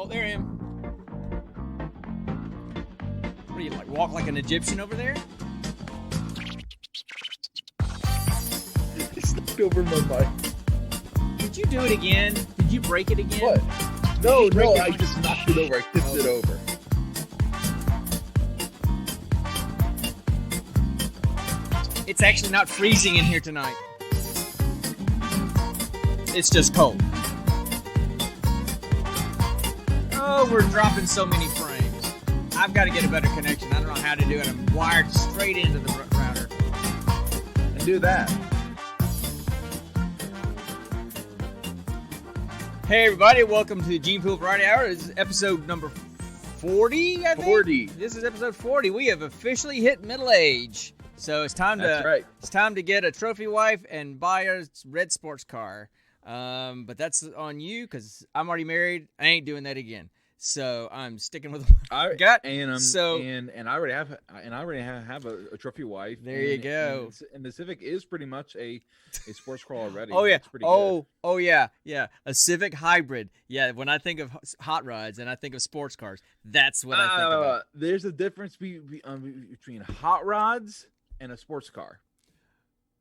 Oh, there I am. What do you like? Walk like an Egyptian over there? It's knocked over my mic. Did you do it again? Did you break it again? What? No, I just knocked it over. I tipped it over. It's actually not freezing in here tonight. It's just cold. Oh, we're dropping so many frames. I've got to get a better connection. I don't know how to do it. I'm wired straight into the router. And do that. Hey everybody, welcome to the Gene Pool Variety Hour. This is episode number 40, I think? 40. This is episode 40. We have officially hit middle age. So it's time it's time to get a trophy wife and buy a red sports car. But that's on you because I'm already married. I ain't doing that again. So I'm sticking with what I got. And I already have a trophy wife. There you go. And the Civic is pretty much a sports car already. Oh yeah. It's pretty good. Oh yeah. A Civic hybrid. Yeah. When I think of hot rods and I think of sports cars, that's what I think about. There's a difference between hot rods and a sports car.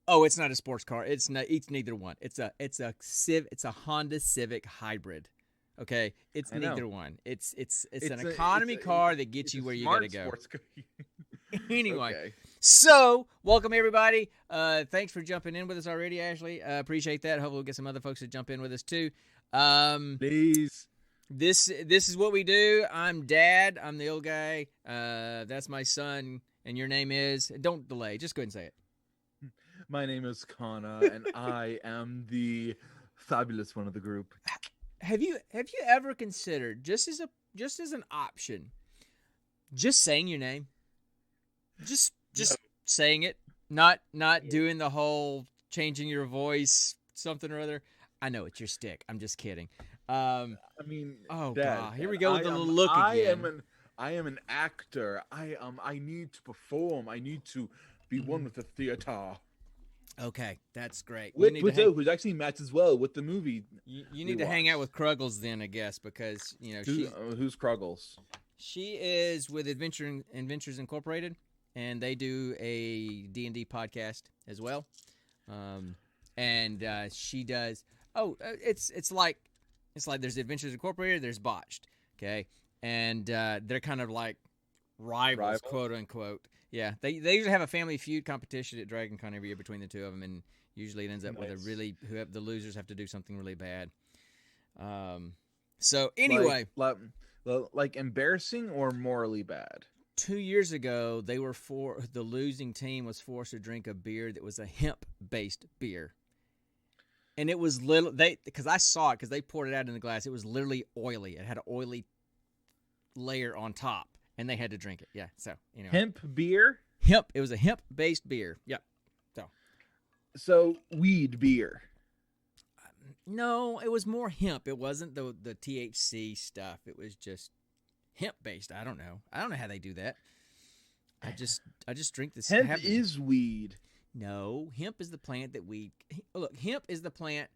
Oh, it's not a sports car. It's neither one. It's a Honda Civic hybrid. Okay, it's neither one. It's an economy car that gets you where you gotta go. Anyway, okay. So welcome everybody. Thanks for jumping in with us already, Ashley. Appreciate that. Hopefully we'll get some other folks to jump in with us too. Please. This is what we do. I'm Dad. I'm the old guy. That's my son. And your name is? Don't delay. Just go ahead and say it. My name is Kana, and I am the fabulous one of the group. Have you ever considered just as an option, just saying your name, just saying it, not doing the whole changing your voice, something or other? I know it's your stick. I'm just kidding. I mean, oh Dad, God, here we go with the look again. I am an actor. I need to perform. I need to be one with the theater. Okay, that's great. Which actually matches well with the movie. You need to hang out with Kruggles then, I guess, because who's Kruggles? She is with Adventures Incorporated, and they do a D&D podcast as well. And she does. Oh, it's like there's Adventures Incorporated, there's Botched, okay, and they're kind of like rivals, quote unquote. Yeah, they usually have a Family Feud competition at Dragon Con every year between the two of them, and usually it ends up with the losers have to do something really bad. So anyway, like embarrassing or morally bad. 2 years ago, the losing team was forced to drink a beer that was a hemp-based beer, and it was because I saw it because they poured it out in the glass. It was literally oily. It had an oily layer on top. And they had to drink it. Yeah. So, Hemp beer? Hemp. It was a hemp-based beer. Yeah. So weed beer. No, it was more hemp. It wasn't the THC stuff. It was just hemp-based. I don't know how they do that. I just drink this. Hemp is weed. No, hemp is the plant that look, hemp is the plant.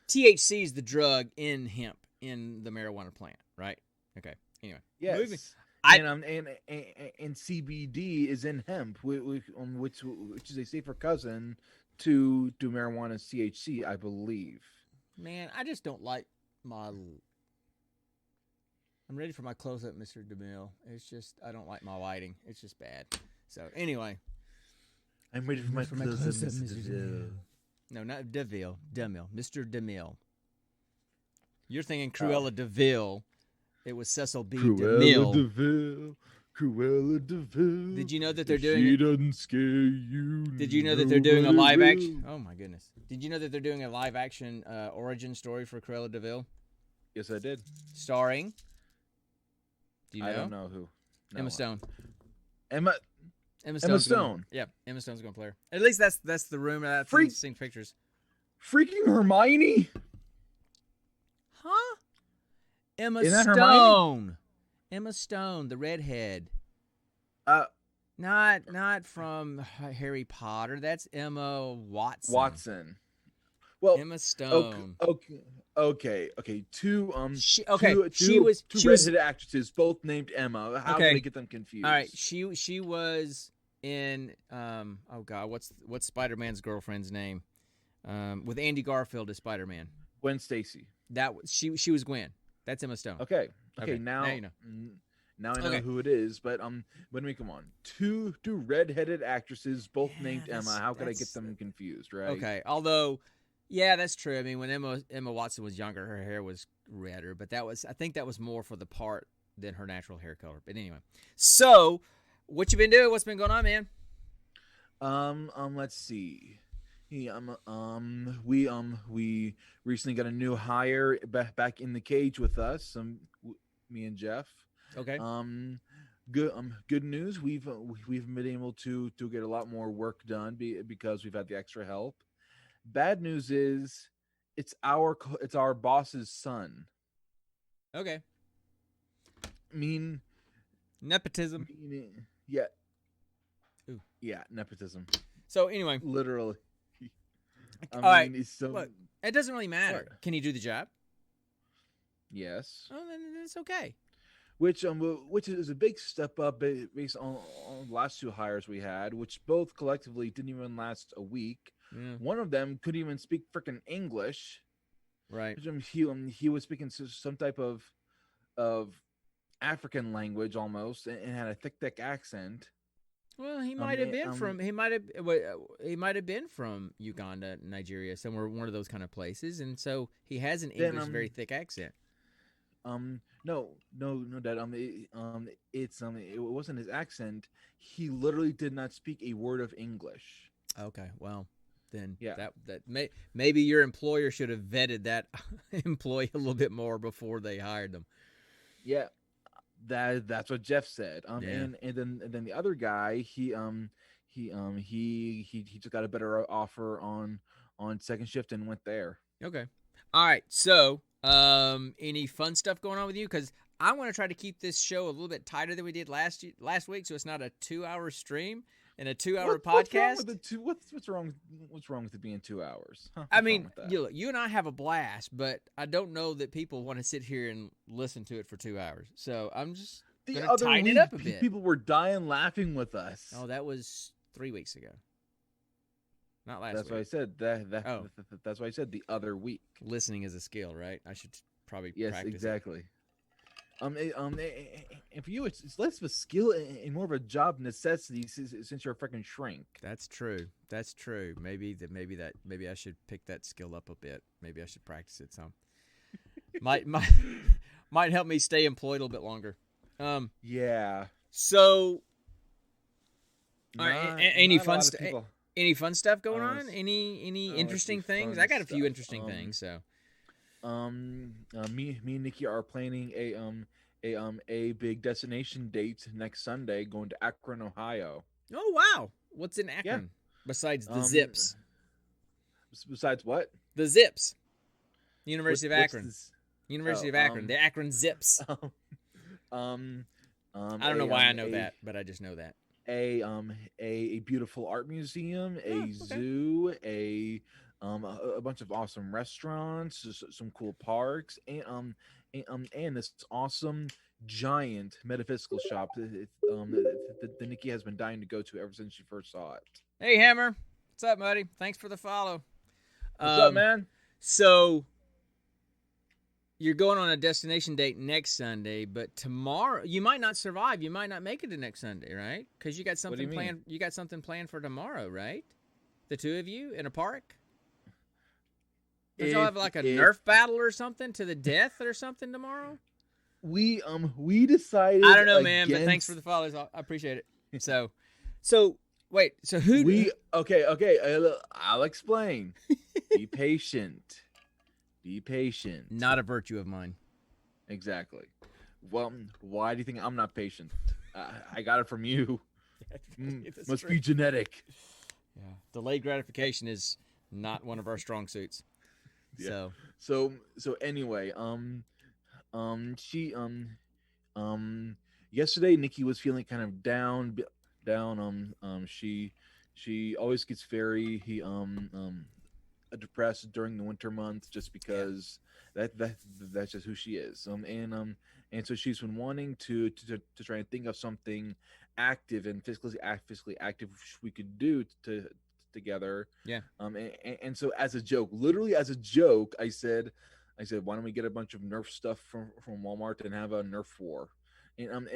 THC is the drug in hemp, in the marijuana plant, right? Okay. Anyway, yes, and CBD is in hemp, which is a safer cousin to marijuana THC, I believe. Man, I just don't like my. I'm ready for my close-up, Mr. DeMille. It's just I don't like my lighting. It's just bad. So anyway, I'm ready for my close-up, Mr. DeMille. No, not DeVille. DeMille, Mr. DeMille. You're thinking Cruella DeVille. It was Cecil B. DeMille. Cruella DeVille. Did you know that they're doing? She doesn't scare you. Did you know that they're doing a live action? Oh my goodness! Did you know that they're doing a live action origin story for Cruella DeVille? Yes, I did. Starring. Do you know? I don't know who. No Emma Stone. Emma Stone. Yeah, Emma Stone's gonna play her. At least that's the rumor. I've seen pictures. Freaking Hermione. Huh? Emma Stone, the redhead. Not from Harry Potter. That's Emma Watson. Well, Emma Stone. Okay. Two She was redheaded actresses, both named Emma. How can I get them confused? All right, she was in oh god, what's Spider-Man's girlfriend's name? With Andy Garfield as Spider-Man. Gwen Stacy. She was Gwen. That's Emma Stone. Okay. Now you know. Now I know who it is, but let me come on. Two redheaded actresses, both named Emma. How could I get them confused, right? Okay, although, yeah, that's true. I mean, when Emma Watson was younger, her hair was redder, but I think that was more for the part than her natural hair color. But anyway, so what you been doing? What's been going on, man? Let's see. We recently got a new hire back in the cage with us. Me and Jeff. Okay. Good news. We've been able to get a lot more work done because we've had the extra help. Bad news is it's our boss's son. Okay. Nepotism. Yeah. Ooh. Yeah, nepotism. So anyway, literally. All right. Look, it doesn't really matter. What? Can he do the job? Yes. Oh, then it's okay. Which is a big step up based on the last two hires we had, which both collectively didn't even last a week. Yeah. One of them couldn't even speak freaking English. Right. He was speaking some type of African language almost, and had a thick accent. Well, he might have been from Uganda, Nigeria, somewhere, one of those kind of places, and so he has an English very thick accent. No, Dad. It wasn't his accent. He literally did not speak a word of English. Okay, well, then maybe your employer should have vetted that employee a little bit more before they hired them. Yeah, that's what Jeff said. And then the other guy, he just got a better offer on second shift and went there. Okay, all right. So, any fun stuff going on with you? Because I want to try to keep this show a little bit tighter than we did last week, so it's not a 2-hour stream and a 2-hour podcast. What's wrong with it being 2 hours? Huh? I mean, you and I have a blast, but I don't know that people want to sit here and listen to it for 2 hours. So I'm just going to tighten it up a bit. People were dying laughing with us. Oh, that was 3 weeks ago. Not last week. Why I said that's why I said the other week. Listening is a skill, right? I should probably practice. Yes, exactly. And for you, it's less of a skill and more of a job necessity since you're a freaking shrink. That's true. Maybe I should pick that skill up a bit. Maybe I should practice it some. might help me stay employed a little bit longer. Yeah. So, any fun stuff? Any fun stuff going on? Any interesting things? I got a few interesting things. So, me and Nikki are planning a big destination date next Sunday, going to Akron, Ohio. Oh wow! What's in Akron? Yeah. Besides the Zips? Besides what? The Zips. University of Akron. University of Akron. The Akron Zips. I don't know why I know that, but I just know that. A beautiful art museum, zoo, a bunch of awesome restaurants, some cool parks, and this awesome giant metaphysical shop that Nikki has been dying to go to ever since she first saw it. Hey Hammer, what's up, buddy? Thanks for the follow. What's up, man? So you're going on a destination date next Sunday, but tomorrow you might not survive. You might not make it to next Sunday, right? Because you got something planned. You got something planned for tomorrow, right? The two of you in a park. Don't y'all have like a Nerf battle or something to the death or something tomorrow? We decided. I don't know, man. But thanks for the follows. I appreciate it. So wait. So who? Okay. I'll explain. Be patient. Be patient. Not a virtue of mine. Exactly. Well, why do you think I'm not patient? I got it from you. Must be genetic. Yeah. Delayed gratification is not one of our strong suits. Yeah. So anyway, she yesterday Nikki was feeling kind of down. She always gets very depressed during the winter months just because that's just who she is. And so she's been wanting to try and think of something active and physically active we could do together. Yeah. And so as a joke, literally as a joke, I said, why don't we get a bunch of Nerf stuff from Walmart and have a Nerf war? And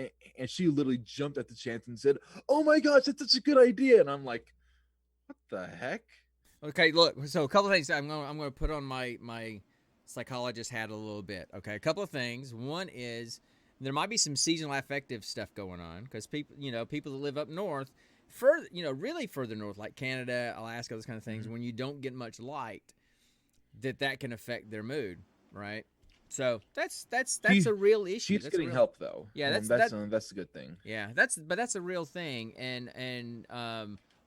she literally jumped at the chance and said, "Oh my gosh, that's such a good idea!" And I'm like, "What the heck?" Okay, look. So a couple of things I'm going to put on my psychologist hat a little bit. Okay, a couple of things. One is there might be some seasonal affective stuff going on because people that live up north, really further north, like Canada, Alaska, those kind of things, when you don't get much light, that can affect their mood, right? So that's a real issue. She's getting help though. Yeah, that's a good thing. Yeah, that's a real thing, and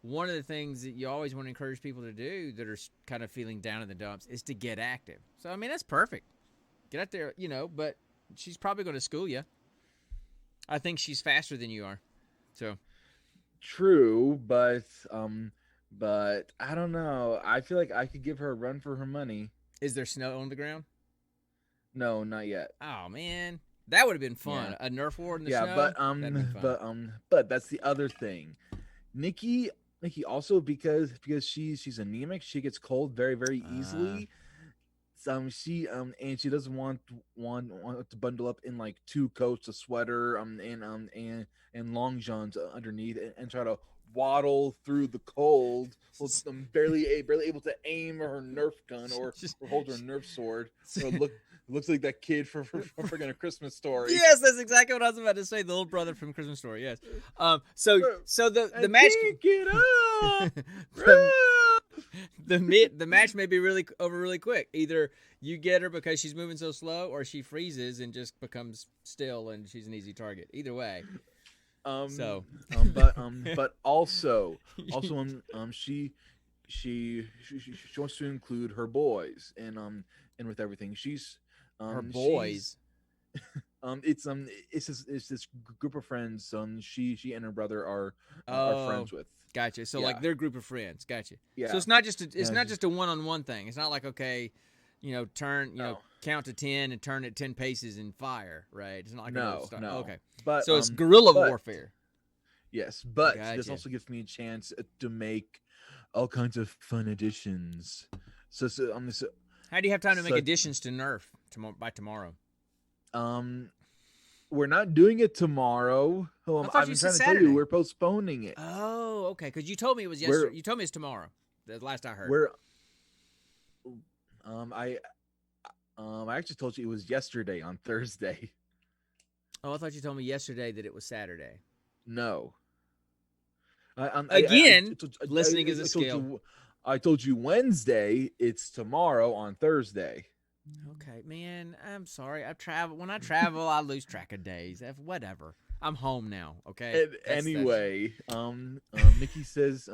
one of the things that you always want to encourage people to do that are kind of feeling down in the dumps is to get active. So I mean that's perfect. Get out there, but she's probably going to school you. I think she's faster than you are. So true, but I don't know. I feel like I could give her a run for her money. Is there snow on the ground? No, not yet. Oh man, that would have been fun. Yeah. A Nerf war in the snow. Yeah, but that's the other thing. Nikki also because she's anemic, she gets cold very very easily. She doesn't want to bundle up in like 2 coats, a sweater, and long johns underneath, and try to waddle through the cold. I'm barely able to aim her Nerf gun or hold her Nerf sword. Or looks like that kid from friggin' A Christmas Story. Yes, that's exactly what I was about to say. The little brother from Christmas Story. Yes. So the match. Get up. The match may be over really quick. Either you get her because she's moving so slow, or she freezes and just becomes still, and she's an easy target. Either way. But also she wants to include her boys and with everything she's her boys. It's this group of friends. She and her brother are friends with. Gotcha. So like their group of friends. Gotcha. Yeah. So it's not just a one-on-one thing. It's not like count to 10 and turn it 10 paces and fire. Right. It's not like no. Okay. But so it's guerrilla warfare. Yes, but this also gives me a chance to make all kinds of fun additions. So how do you have time to make additions to Nerf by tomorrow? We're not doing it tomorrow. I've been trying to tell you we're postponing it. Oh, okay. Because you told me it was yesterday. You told me it's tomorrow. The last I heard. I actually told you it was yesterday on Thursday. Oh, I thought you told me yesterday that it was Saturday. No. Listening is a skill. I told you Wednesday. It's tomorrow on Thursday. Okay, man. I'm sorry. When I travel, I lose track of days. Whatever. I'm home now. Okay. Anyway, Nikki says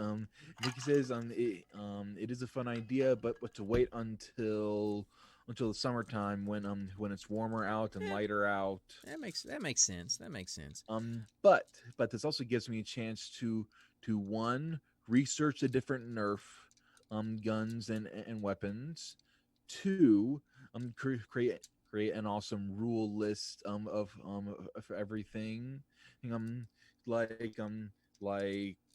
it is a fun idea, but to wait until the summertime when it's warmer out and lighter out. That makes sense. But this also gives me a chance to one, research the different Nerf guns and weapons. 2, create an awesome rule list of everything.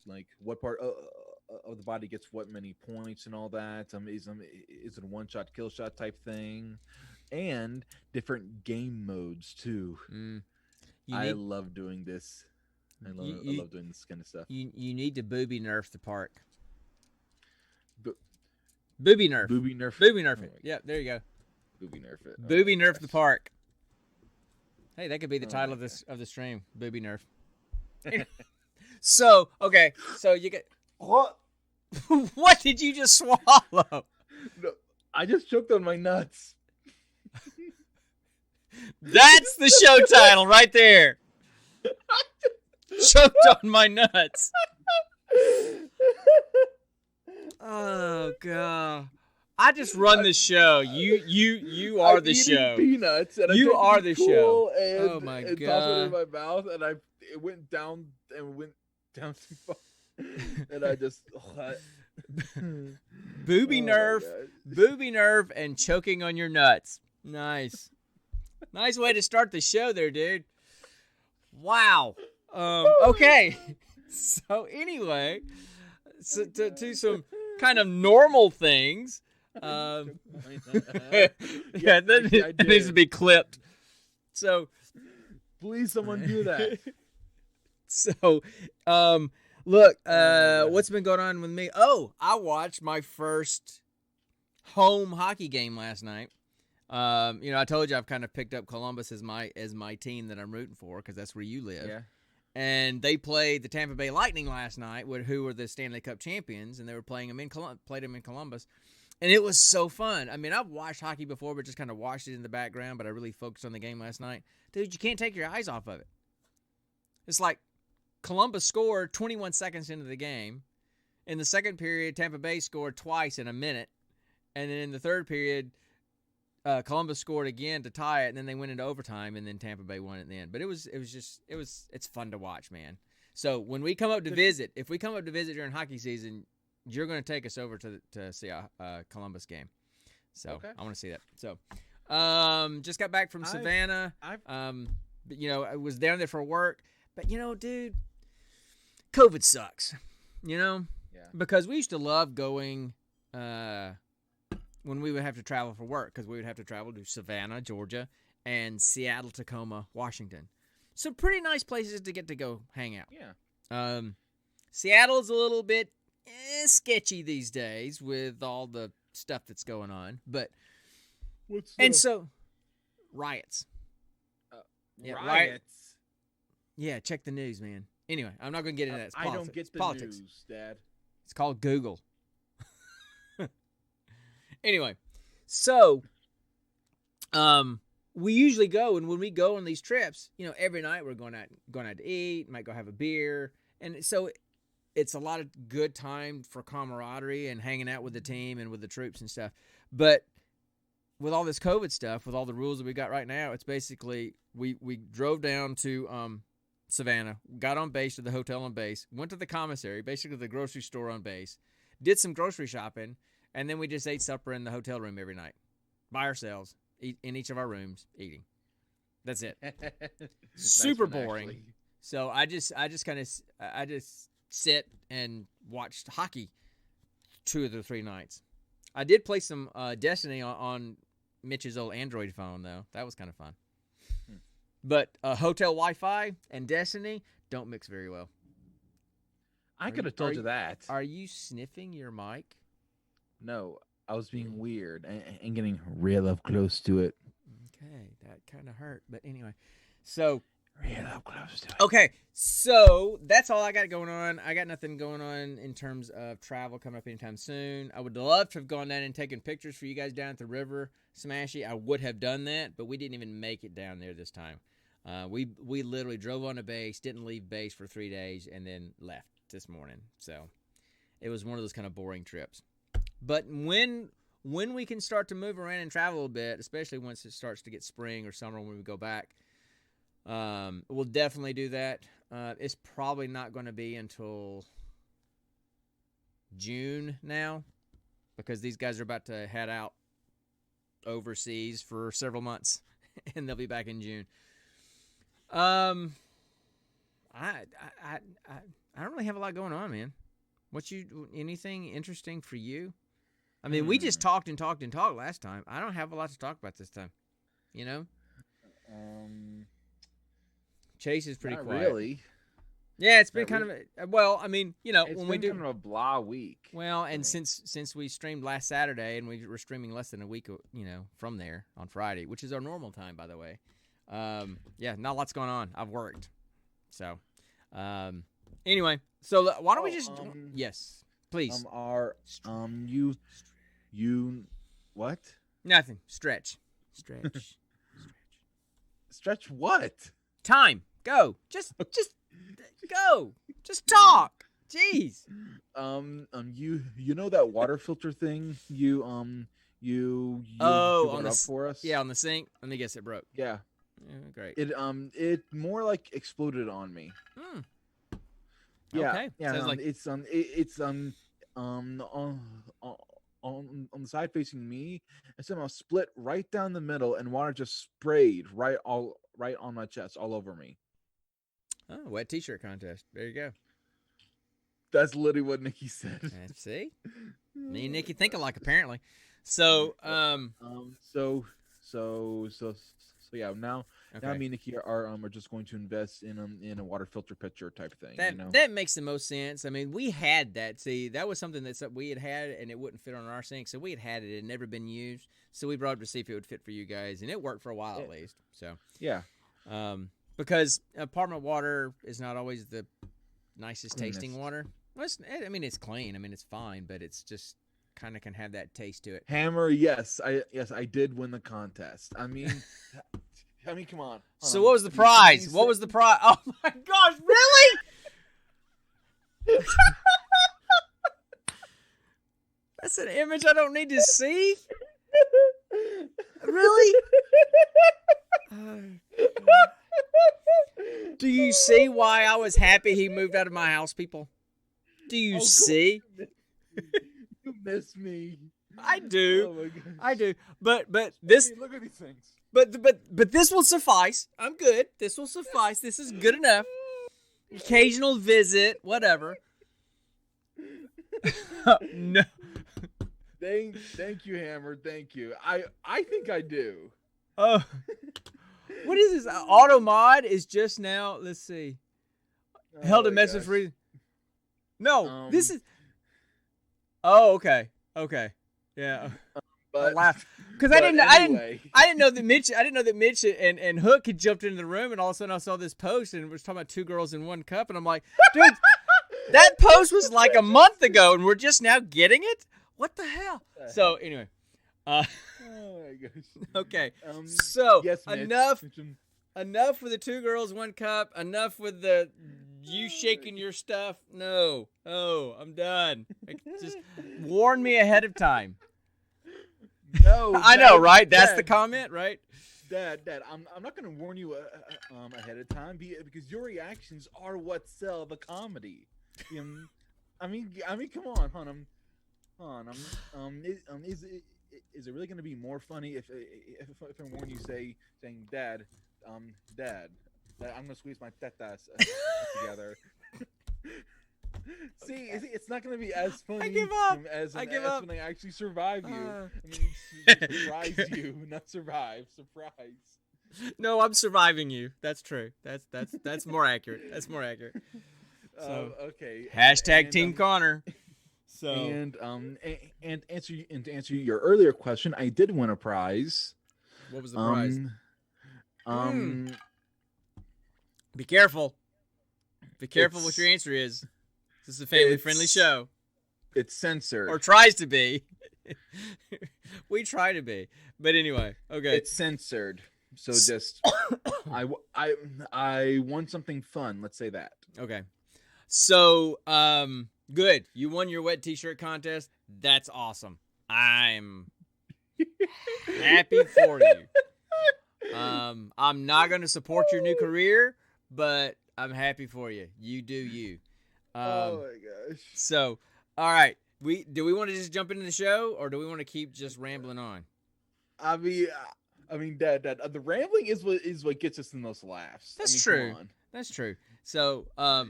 Like what part of the body gets what many points and all that. Is it a one-shot kill shot type thing, and different game modes too. I love doing this. I love doing this kind of stuff. You need to booby nerf the park. Booby nerf it. Yeah, there you go. Booby nerf it. Booby nerf the park. Hey, that could be the title of the stream. Booby nerf. So you get what? What did you just swallow? No, I just choked on my nuts. That's the show title right there. Choked on my nuts. Oh god! I just run the show. You are the show. Peanuts. And you are the show. And, oh my god! God! It in my mouth, and it went down too far, and I just booby nerf. Booby nerve and choking on your nuts. Nice. Nice way to start the show there, dude. Wow. Okay. So anyway, to some kind of normal things. Yeah, that needs to be clipped. So please, someone do that. So, look, what's been going on with me? Oh, I watched my first home hockey game last night. I told you I've kind of picked up Columbus as my team that I'm rooting for because that's where you live. Yeah. And they played the Tampa Bay Lightning last night, who were the Stanley Cup champions, and they were played them in Columbus. And it was so fun. I mean, I've watched hockey before, but just kind of watched it in the background, but I really focused on the game last night. Dude, you can't take your eyes off of it. It's like Columbus scored 21 seconds into the game. In the second period, Tampa Bay scored twice in a minute. And then in the third period, Columbus scored again to tie it, and then they went into overtime, and then Tampa Bay won at the end. But it's fun to watch, man. So when we come up to visit, if we come up to visit during hockey season, you're going to take us over to see a Columbus game. So okay. I want to see that. So just got back from Savannah. I was down there for work. But, dude, COVID sucks, Yeah. Because we used to love going when we would have to travel for work because we would have to travel to Savannah, Georgia, and Seattle, Tacoma, Washington. So pretty nice places to get to go hang out. Yeah. Seattle's a little bit sketchy these days with all the stuff that's going on. But so riots. Riots. Yeah, check the news, man. Anyway, I'm not going to get into that. It's politics. I don't get the politics. news, Dad. It's called Google. Anyway, so we usually go, and when we go on these trips, every night we're going out to eat, might go have a beer, and so it's a lot of good time for camaraderie and hanging out with the team and with the troops and stuff. But with all this COVID stuff, with all the rules that we got right now, it's basically we drove down to Savannah, got on base to the hotel on base, went to the commissary, basically the grocery store on base, did some grocery shopping, and then we just ate supper in the hotel room every night by ourselves, in each of our rooms, eating. That's it. Super boring. Actually. So I just sit and watched hockey 2 of the 3 nights. I did play some Destiny on Mitch's old Android phone, though. That was kind of fun. But hotel Wi-Fi and Destiny don't mix very well. I could have told you that. Are you sniffing your mic? No, I was being weird and getting real up close to it. Okay, that kind of hurt. But anyway, so real up close to it. Okay, so that's all I got going on. I got nothing going on in terms of travel coming up anytime soon. I would love to have gone down and taken pictures for you guys down at the river, Smashy. I would have done that, but we didn't even make it down there this time. We literally drove on to base, didn't leave base for 3 days, and then left this morning. So it was one of those kind of boring trips. But when we can start to move around and travel a bit, especially once it starts to get spring or summer when we go back, we'll definitely do that. It's probably not going to be until June now because these guys are about to head out overseas for several months, and they'll be back in June. I don't really have a lot going on, man. Anything interesting for you? I mean, we just talked last time. I don't have a lot to talk about this time. Chase is pretty quiet. Really? Yeah, it's been kind of when we do kind of a blah week. Well, and since we streamed last Saturday and we were streaming less than a week, from there on Friday, which is our normal time, by the way. Not a lot's going on. I've worked. So, anyway, so why don't we just yes, please. You what? Nothing. Stretch. Stretch what? Time. Go. Just go. Just talk. Jeez. You know that water filter thing you brought up for us? Yeah, on the sink. Let me guess, it broke. Yeah. Great. It more like exploded on me. Yeah. Okay. Yeah. Sounds like... It's on the side facing me and somehow split right down the middle, and water just sprayed right on my chest, all over me. Oh, wet t-shirt contest. There you go. That's literally what Nikki said. See? Me and Nikki think alike, apparently. So, yeah. Now me and Nikki are just going to invest in a water filter pitcher type thing. That makes the most sense. I mean, we had that. See, that was something that we had, and it wouldn't fit on our sink, so we had it. It had never been used, so we brought it to see if it would fit for you guys, and it worked for a while at least. So yeah. Because apartment water is not always the nicest tasting water. Well, it's clean. I mean, it's fine, but it's just kind of can have that taste to it. Hammer, yes, I did win the contest. I mean, come on. So what was the prize? What was the prize? Oh my gosh, really? That's an image I don't need to see. Really? Do you see why I was happy he moved out of my house, people? Do you see? You miss me. I do. Oh my gosh. I do. But this. Hey, look at these things. But this will suffice. I'm good. This will suffice. This is good enough. Occasional visit, whatever. No. Thank you, Hammer. Thank you. I think I do. Oh. What is this? Auto mod is just now. Let's see. Held a message for. No, this is. Oh, okay. Yeah. But because I didn't know that Mitch and Hook had jumped into the room, and all of a sudden I saw this post and it was talking about 2 girls in 1 cup, and I'm like, dude, that post was like a month ago, and we're just now getting it. What the hell? So anyway. Oh my gosh. Okay. So yes, enough with the 2 girls, 1 cup. Enough with the you shaking your stuff. No. Oh, I'm done. Just warn me ahead of time. No, I know, right? That's the comment, right? Dad, I'm not going to warn you ahead of time because your reactions are what sell the comedy. I mean, come on, hon. Is it really going to be more funny if I warn you saying, Dad, I'm going to squeeze my tetas together. See, it's not going to be as funny. I give up. As I give up when I actually survive you. Surprise you, not survive. Surprise. No, I'm surviving you. That's true. That's more accurate. That's more accurate. So, okay. Hashtag Team Connor. So and to answer your earlier question, I did win a prize. What was the prize? Be careful. Be careful what your answer is. This is a family-friendly show. It's censored. Or tries to be. We try to be. But anyway, okay. It's censored. So just I won something fun, let's say that. Okay. So, good. You won your wet t-shirt contest. That's awesome. I'm happy for you. I'm not going to support your new career, but I'm happy for you. You do you. Oh my gosh. So, all right. Do we want to just jump into the show, or do we want to keep just rambling on? I mean, Dad, the rambling is what gets us the most laughs. That's true. That's true. So, I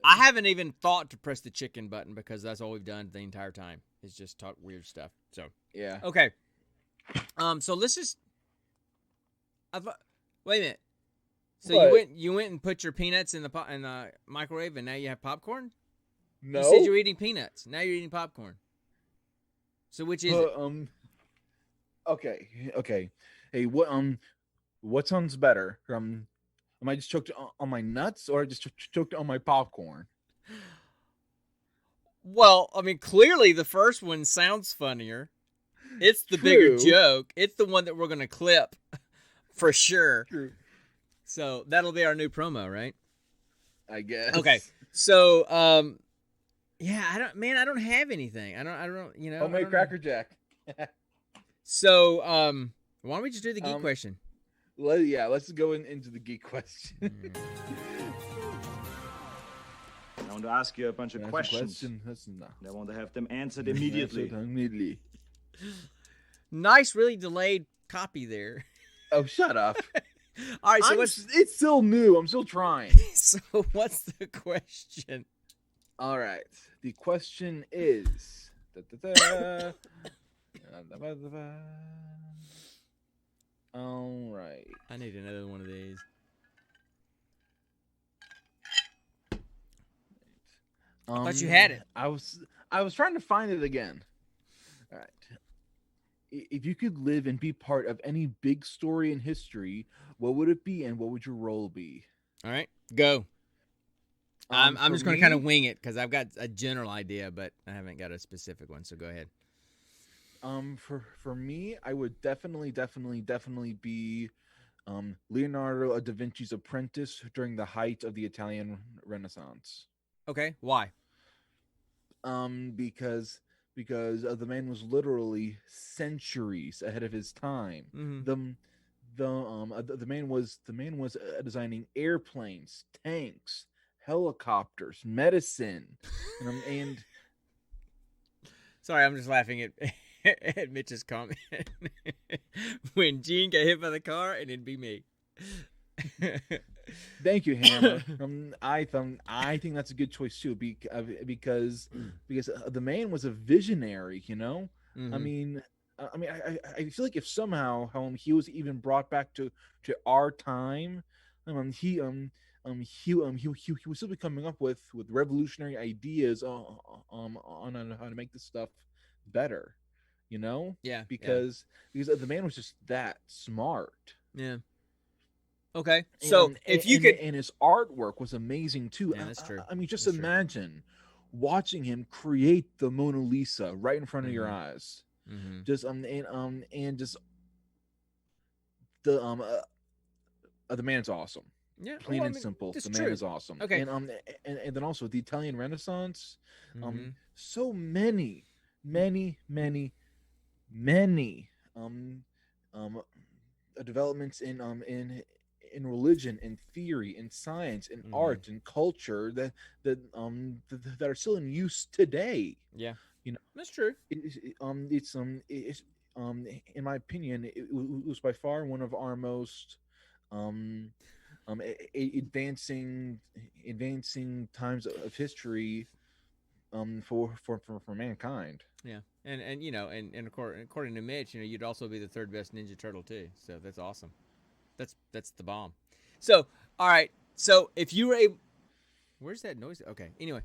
haven't even thought to press the chicken button because that's all we've done the entire time is just talk weird stuff. So, yeah. Okay. So let's just. Wait a minute. So what? you went and put your peanuts in the microwave, and now you have popcorn? No. You said you were eating peanuts. Now you're eating popcorn. So which is it? Okay. Hey, what sounds better? Am I just choked on my nuts, or I just choked on my popcorn? Well, I mean, clearly the first one sounds funnier. It's the bigger joke. It's the one that we're going to clip for sure. True. So that'll be our new promo, right? I guess. Okay. So, yeah, I don't have anything. I don't, Homemade Cracker Jack. So, why don't we just do the geek question? Let's go into the geek question. I want to ask you a bunch of questions. I want to have them answered immediately. Nice, really delayed copy there. Oh, shut up. All right, so it's still new. I'm still trying. So what's the question? All right. The question is. All right. I need another one of these. I thought you had it. I was trying to find it again. All right. If you could live and be part of any big story in history, what would it be and what would your role be? All right, go. I'm just going to kind of wing it because I've got a general idea, but I haven't got a specific one. So go ahead. For me, I would definitely be Leonardo da Vinci's apprentice during the height of the Italian Renaissance. Okay, why? Because the man was literally centuries ahead of his time. Mm-hmm. The man was designing airplanes, tanks, helicopters, medicine, and sorry, I'm just laughing at Mitch's comment. When Gene got hit by the car, and it'd be me. Thank you, Hammer. I think that's a good choice too, because the man was a visionary. You know, Mm-hmm. I feel like if somehow he was even brought back to our time, he was still be coming up with revolutionary ideas on how to make this stuff better. You know, Yeah, because the man was just that smart. Yeah. Okay, so if you could, and his artwork was amazing too. Yeah, that's true. I mean, just That's imagine watching him create the Mona Lisa right in front of your Mm-hmm. eyes. Mm-hmm. Just and just the man's awesome. Yeah, Plain and simple. The man is awesome. Okay. And then also the Italian Renaissance. Mm-hmm. So many developments in religion, in theory, in science, in art, and culture that are still in use today. Yeah, you know, that's true. it's in my opinion, it was by far one of our most advancing times of history for mankind. Yeah, and you know, and according to Mitch, you know, you'd also be the third best Ninja Turtle too. So that's awesome. That's the bomb. So all right. So if you were able, where's that noise? Okay. Anyway,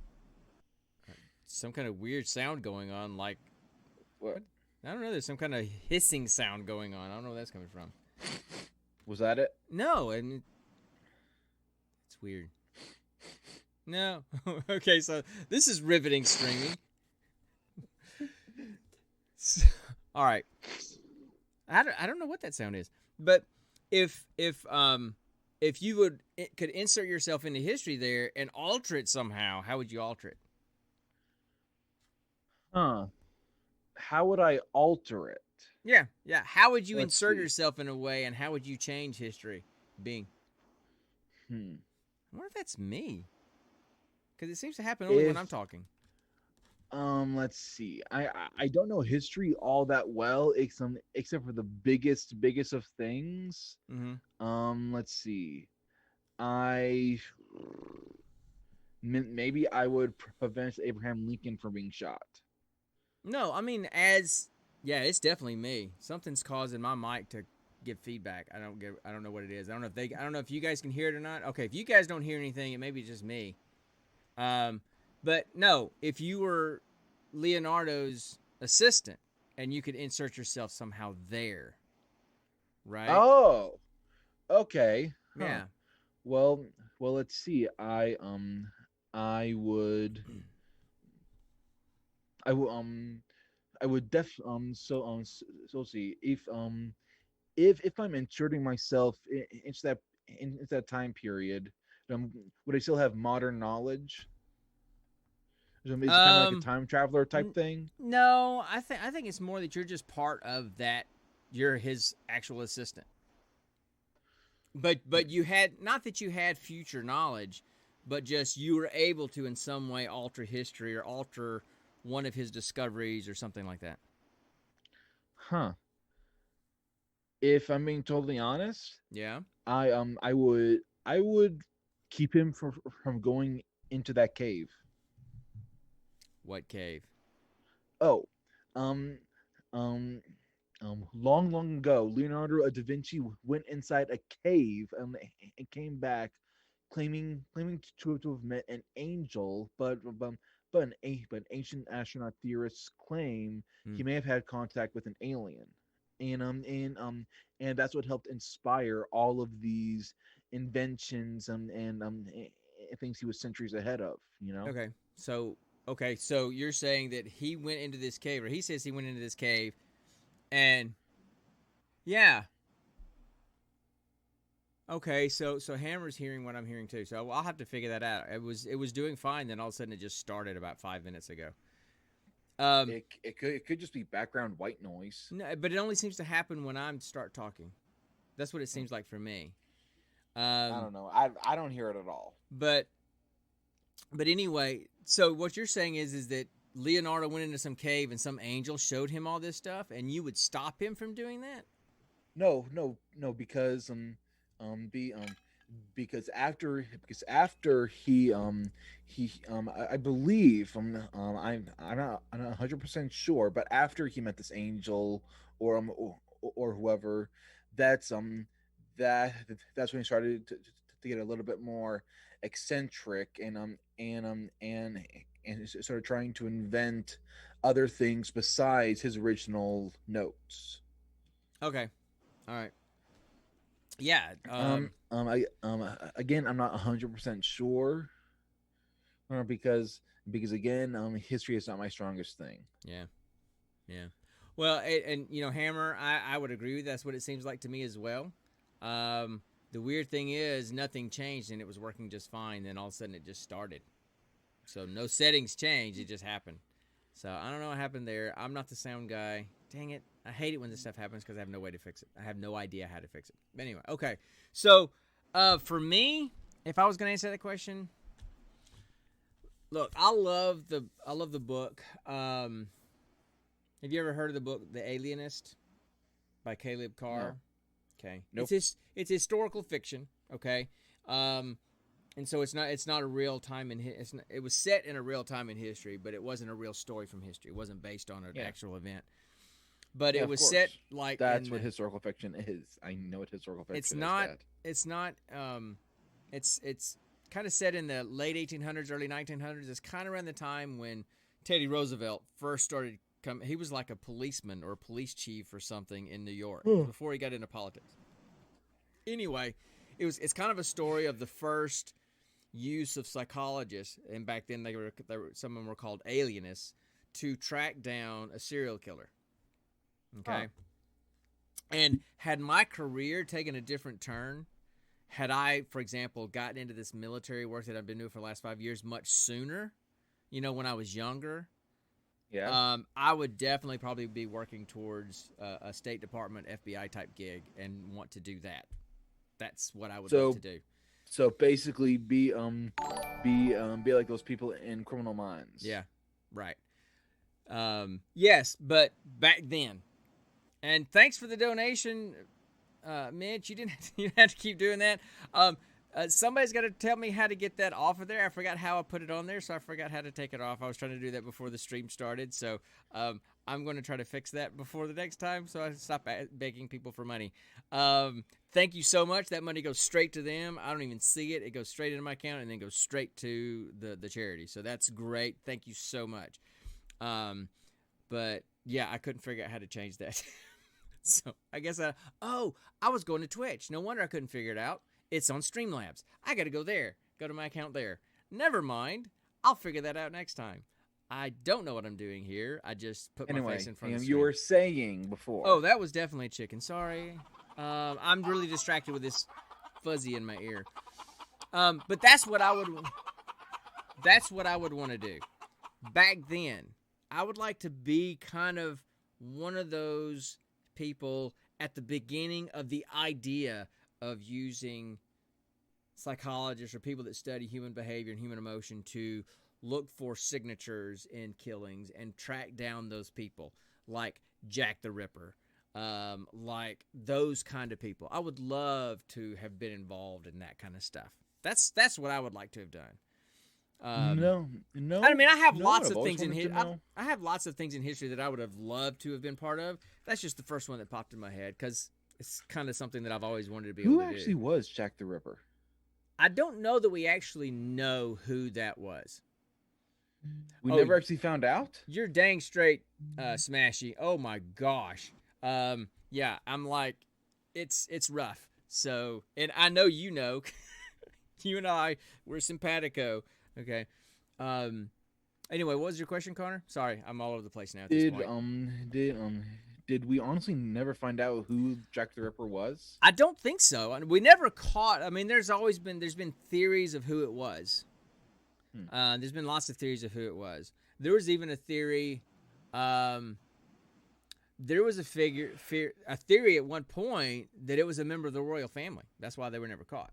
some kind of weird sound going on. Like what? I don't know. There's some kind of hissing sound going on. I don't know where that's coming from. Was that it? No, and it's weird. No. Okay. So this is riveting streaming. All right. I don't know what that sound is, but if you could insert yourself into history there and alter it somehow, how would you alter it? How would I alter it? Yeah. How would you insert yourself in a way, and how would you change history being? I wonder if that's me, because it seems to happen only when I'm talking. Let's see. I don't know history all that well, except for the biggest of things. Mm-hmm. Let's see. Maybe I would prevent Abraham Lincoln from being shot. No, I mean, it's definitely me. Something's causing my mic to give feedback. I don't know what it is. I don't know if you guys can hear it or not. Okay, if you guys don't hear anything, it may be just me. But no, if you were Leonardo's assistant and you could insert yourself somehow there, right? Oh, okay. Huh. Yeah. Well, let's see. I would so see if I'm inserting myself into that time period, would I still have modern knowledge? Is it kind of like a time traveler type thing? No, I think it's more that you're just part of that. You're his actual assistant. But you had, not that you had future knowledge, but just you were able to in some way alter history or alter one of his discoveries or something like that. Huh. If I'm being totally honest, Yeah. I would keep him from going into that cave. What cave? Oh, um, um, long, long ago, Leonardo da Vinci went inside a cave and came back, claiming to have met an angel, but ancient astronaut theorists claim Hmm. he may have had contact with an alien, and and that's what helped inspire all of these inventions and things he was centuries ahead of. You know. Okay. So you're saying that he went into this cave, or he says he went into this cave, and yeah. Okay, so Hammer's hearing what I'm hearing too. So I'll have to figure that out. It was doing fine, then all of a sudden it just started about 5 minutes ago. It could just be background white noise. No, but it only seems to happen when I start talking. That's what it seems like for me. I don't know. I don't hear it at all. But anyway, so what you're saying is that Leonardo went into some cave and some angel showed him all this stuff, and you would stop him from doing that? No, be because after I believe I'm not 100% sure, but after he met this angel or whoever, that's that that's when he started to get a little bit more eccentric and started trying to invent other things besides his original notes. Okay. All right. Yeah. Again, I'm not 100% sure, because again, history is not my strongest thing. Yeah. Yeah. Well, and Hammer, I would agree with that's what it seems like to me as well. The weird thing is nothing changed and it was working just fine. Then all of a sudden it just started. So no settings changed. It just happened. So I don't know what happened there. I'm not the sound guy. Dang it. I hate it when this stuff happens because I have no way to fix it. I have no idea how to fix it. But anyway, okay. So for me, if I was going to answer that question, look, I love the book. Have you ever heard of the book The Alienist by Caleb Carr? No. Okay. Nope. It's historical fiction, okay? And so it's not a real time it was set in a real time in history, but it wasn't a real story from history. It wasn't based on an actual event. But it was set like that's what historical fiction is. I know what historical fiction it's is. not it's kind of set in the late 1800s, early 1900s. It's kind of around the time when Teddy Roosevelt first started he was like a policeman or a police chief or something in New York before he got into politics. Anyway, it's kind of a story of the first use of psychologists, and back then they were some of them were called alienists, to track down a serial killer. Okay. And had my career taken a different turn, had I, for example, gotten into this military work that I've been doing for the last 5 years much sooner, when I was younger, I would definitely probably be working towards a State Department FBI type gig and want to do that. That's what I would like to do. So basically, be like those people in Criminal Minds. Yeah, right. Yes, but back then. And thanks for the donation, Mitch. You didn't have to keep doing that. Somebody's got to tell me how to get that off of there. I forgot how I put it on there, so I forgot how to take it off. I was trying to do that before the stream started, so I'm going to try to fix that before the next time, so I stop begging people for money. Thank you so much. That money goes straight to them. I don't even see it. It goes straight into my account and then goes straight to the charity. So that's great. Thank you so much. But yeah, I couldn't figure out how to change that. So I guess I was going to Twitch. No wonder I couldn't figure it out. It's on Streamlabs. I got to go there. Go to my account there. Never mind. I'll figure that out next time. I don't know what I'm doing here. I just put my face in front of the you were saying before. Oh, that was definitely chicken. Sorry. I'm really distracted with this fuzzy in my ear. But that's what I would want to do. Back then, I would like to be kind of one of those people at the beginning of the idea of using psychologists or people that study human behavior and human emotion to look for signatures in killings and track down those people. like Jack the Ripper, like those kind of people. I would love to have been involved in that kind of stuff. That's what I would like to have done. No. I mean, I have lots I've of always things in wanted to history. know. I have lots of things in history that I would have loved to have been part of. That's just the first one that popped in my head because it's kind of something that I've always wanted to be able to do. Who actually was Jack the Ripper? I don't know that we actually know who that was. We never actually found out? You're dang straight, Smashy. Oh my gosh. Yeah, I'm like, it's rough. So, and I know you know, you and I, we're simpatico. Okay. Anyway, what was your question, Connor? Sorry, I'm all over the place now at this point. Did we honestly never find out who Jack the Ripper was? I don't think so. We never caught. I mean, there's been theories of who it was. There's been lots of theories of who it was. There was even a theory. There was a theory at one point that it was a member of the royal family. That's why they were never caught.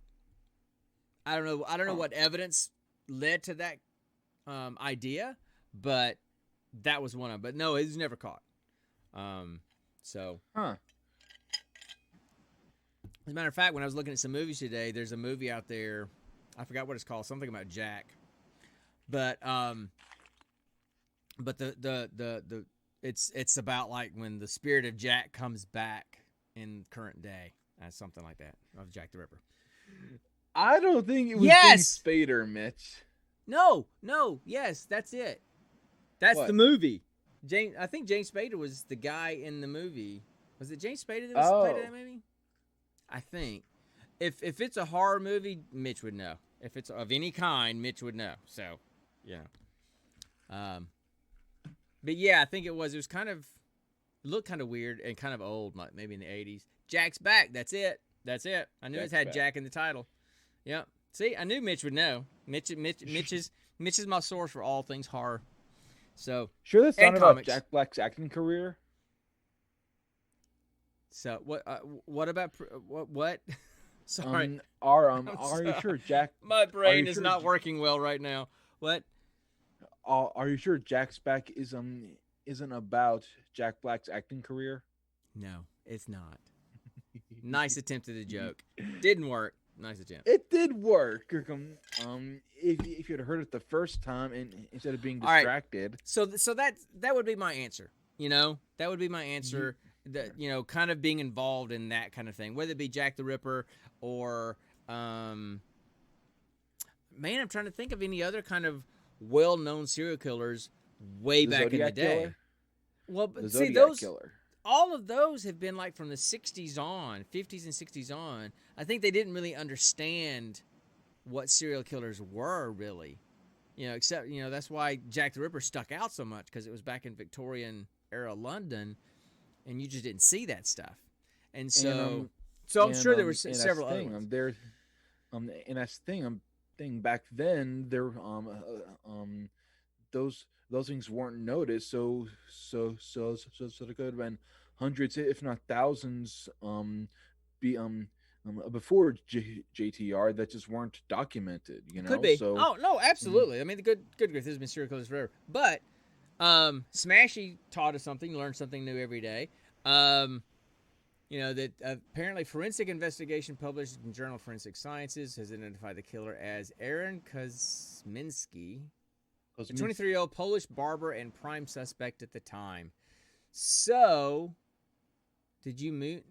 I don't know what evidence led to that idea, but that was one of them. But no, it was never caught. So. Huh. As a matter of fact, when I was looking at some movies today, there's a movie out there. I forgot what it's called. Something about Jack. But it's about like when the spirit of Jack comes back in current day. Something like that of Jack the Ripper. I don't think it was James Spader, Mitch. No, yes, that's it. That's the movie. I think James Spader was the guy in the movie. Was it James Spader that was played in that movie? I think. If it's a horror movie, Mitch would know. If it's of any kind, Mitch would know. So, yeah. But yeah, I think it was. It was kind of, it looked kind of weird and kind of old, maybe in the 80s. Jack's back. That's it. I knew it had Jack in the title. Yep. See, I knew Mitch would know. Mitch is my source for all things horror. So sure, that's not about Jack Black's acting career. So what about what? Sorry. Are you sure Jack? My brain is not working well right now. What? Are you sure Jack's back isn't about Jack Black's acting career? No, it's not. Nice attempt at a joke. Didn't work. Nice attempt. It did work. If you'd heard it the first time and instead of being distracted. Right. So that would be my answer. You know, that would be my answer. That, you know, kind of being involved in that kind of thing, whether it be Jack the Ripper or, man, I'm trying to think of any other kind of well-known serial killers way back in the day. Killer? Well, but the see, Zodiac Killer. All of those have been like from the 60s on, 50s and 60s on. I think they didn't really understand what serial killers were, really. You know, except, you know, that's why Jack the Ripper stuck out so much, because it was back in Victorian Era London, and you just didn't see that stuff. And so, I'm sure there were several other ones. And that's the thing, back then, there those things weren't noticed, so there could have been hundreds, if not thousands, before JTR that just weren't documented. You know, could be. So, oh no, absolutely. I mean, the good grief, there's been serial killers forever, but Smashy taught us something, learned something new every day. You know, that apparently forensic investigation published in Journal of Forensic Sciences has identified the killer as Aaron Kosminski, a 23-year-old Polish barber and prime suspect at the time. So, did you mute?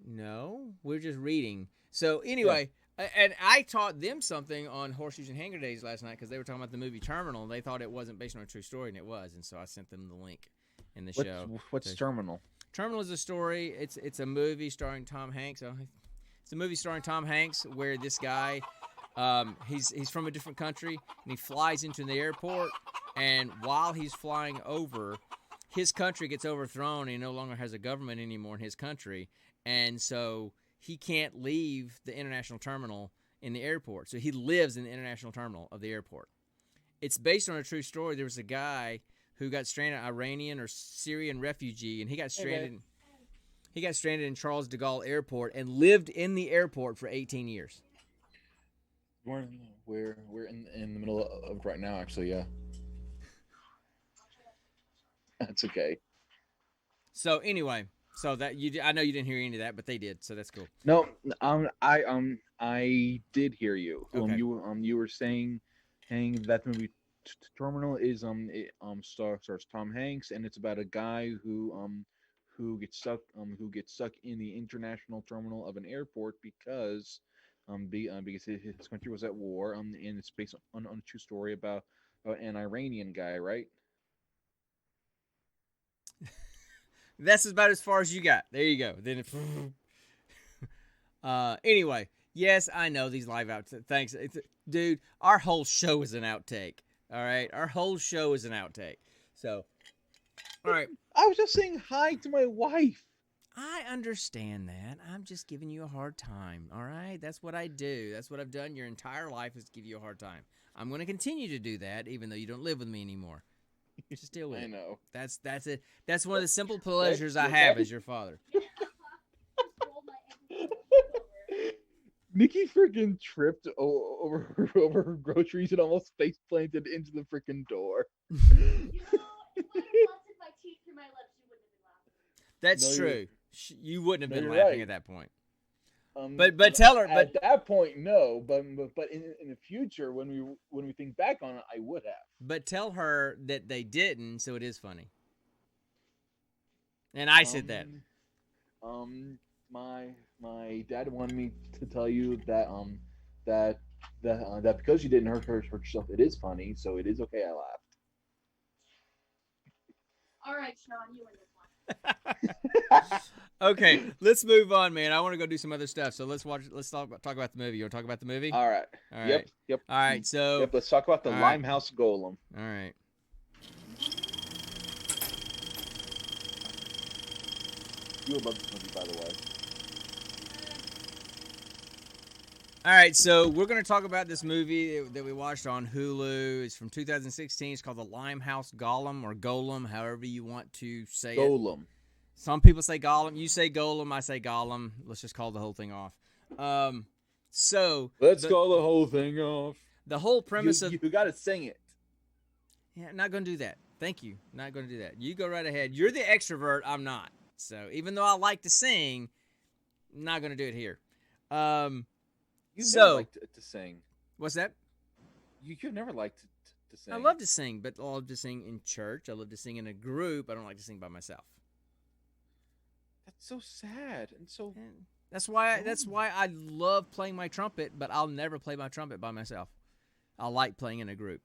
No, we're just reading. So anyway, and I taught them something on Horseshoes and Hanger Days last night because they were talking about the movie Terminal, and they thought it wasn't based on a true story, and it was. And so I sent them the link in the show. What's Terminal? Terminal is a story. It's a movie starring Tom Hanks. It's a movie starring Tom Hanks where this guy, he's from a different country, and he flies into the airport, and while he's flying over, his country gets overthrown, and he no longer has a government anymore in his country, and so he can't leave the international terminal in the airport. So he lives in the international terminal of the airport. It's based on a true story. There was a guy who got stranded, Iranian or Syrian refugee, and he got stranded. He got stranded in Charles de Gaulle Airport and lived in the airport for 18 years. We're in the middle of right now, actually. Yeah, that's okay. So anyway, so that I know you didn't hear any of that, but they did, so that's cool. No, I did hear you. Okay. You were saying that the movie Terminal is stars Tom Hanks, and it's about a guy who gets stuck in the international terminal of an airport because his country was at war, and it's based on a true story about an Iranian guy, right? That's about as far as you got. There you go. Then, anyway, yes, I know these live outtakes. Thanks, dude. Our whole show is an outtake. All right, our whole show is an outtake. So, all right. I was just saying hi to my wife. I understand that. I'm just giving you a hard time. All right, that's what I do. That's what I've done your entire life is give you a hard time. I'm going to continue to do that, even though you don't live with me anymore. Just deal with it. I know. That's it. That's one of the simple pleasures I have as your father. Nikki freaking tripped over her groceries and almost face planted into the freaking door. That's true. You wouldn't have been laughing at that point. But tell her. At that point, no. But in the future, when we think back on it, I would have. But tell her that they didn't, so it is funny. And I said that. My dad wanted me to tell you that because you didn't hurt yourself, it is funny. So it is okay. I laughed. All right, Sean, you win this one. Okay, let's move on, man. I want to go do some other stuff. So let's talk about the movie. You want to talk about the movie? All right. Yep. All right. So let's talk about the Limehouse Golem. All right. You love this movie, by the way. All right, so we're going to talk about this movie that we watched on Hulu. It's from 2016. It's called The Limehouse Golem, or Golem, however you want to say it. Golem. Some people say Golem. You say Golem. I say Golem. Let's just call the whole thing off. Let's call the whole thing off. The whole premise you got to sing it. Yeah, not going to do that. Thank you. Not going to do that. You go right ahead. You're the extrovert. I'm not. So even though I like to sing, I'm not going to do it here. You've never liked to sing. What's that? You've never liked to sing. I love to sing, but I love to sing in church. I love to sing in a group. I don't like to sing by myself. That's so sad and so. That's why I love playing my trumpet, but I'll never play my trumpet by myself. I like playing in a group.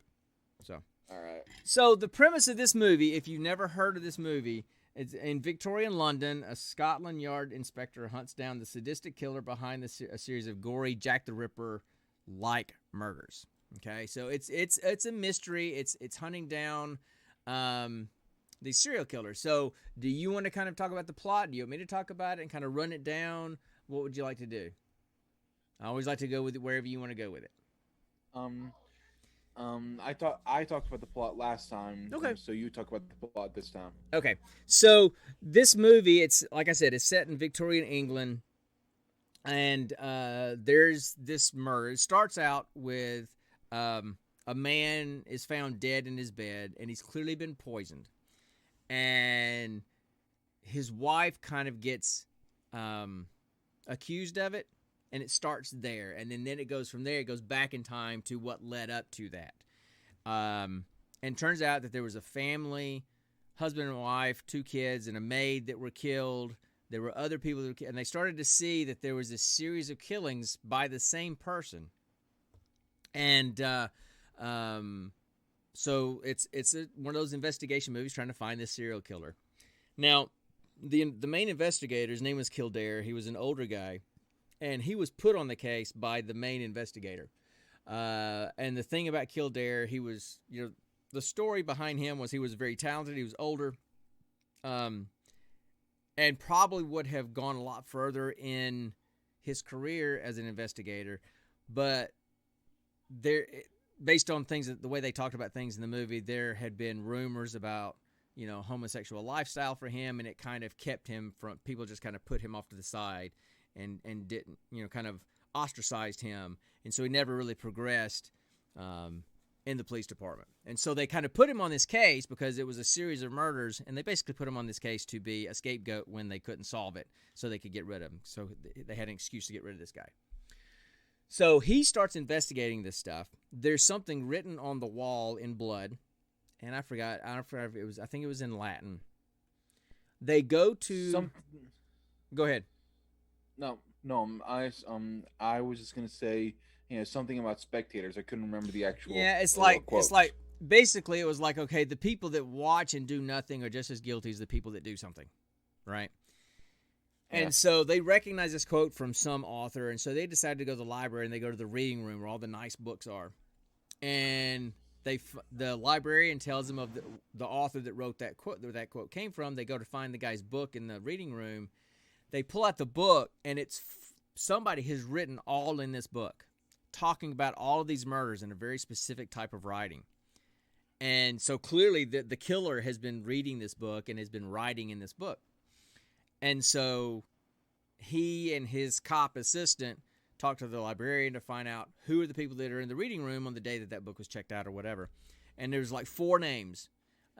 So. All right. So the premise of this movie, if you've never heard of this movie, it's in Victorian London. A Scotland Yard inspector hunts down the sadistic killer behind a series of gory Jack the Ripper-like murders. Okay, so it's a mystery. It's hunting down these serial killers. So do you want to kind of talk about the plot? Do you want me to talk about it and kind of run it down? What would you like to do? I always like to go with it wherever you want to go with it. I talked about the plot last time. Okay. So you talk about the plot this time. Okay. So this movie, it's like I said, it's set in Victorian England, and there's this murder. It starts out with a man is found dead in his bed, and he's clearly been poisoned, and his wife kind of gets accused of it. And it starts there, and then it goes from there. It goes back in time to what led up to that. And turns out that there was a family, husband and wife, 2 kids, and a maid that were killed. There were other people that were killed, and they started to see that there was a series of killings by the same person. And so it's one of those investigation movies trying to find this serial killer. Now, the main investigator, his name was Kildare. He was an older guy. And he was put on the case by the main investigator. And the thing about Kildare, he was, the story behind him was he was very talented. He was older. And probably would have gone a lot further in his career as an investigator. But based on things, the way they talked about things in the movie, there had been rumors about, homosexual lifestyle for him. And it kind of kept him from, people just kind of put him off to the side. And didn't, kind of ostracized him. And so he never really progressed in the police department. And so they kind of put him on this case because it was a series of murders, and they basically put him on this case to be a scapegoat when they couldn't solve it, so they could get rid of him. So they had an excuse to get rid of this guy. So he starts investigating this stuff. There's something written on the wall in blood, and I forgot if it was, I think it was in Latin. They go to Go ahead. No, I was just gonna say, something about spectators. I couldn't remember the actual. Yeah, it's like basically it was like, okay, the people that watch and do nothing are just as guilty as the people that do something, right? Yeah. And so they recognize this quote from some author, and so they decide to go to the library, and they go to the reading room where all the nice books are, and the librarian tells them of the author that wrote that quote, where that quote came from. They go to find the guy's book in the reading room. They pull out the book, and it's somebody has written all in this book, talking about all of these murders in a very specific type of writing. And so clearly the killer has been reading this book and has been writing in this book. And so he and his cop assistant talk to the librarian to find out who are the people that are in the reading room on the day that that book was checked out or whatever. And there's like 4 names.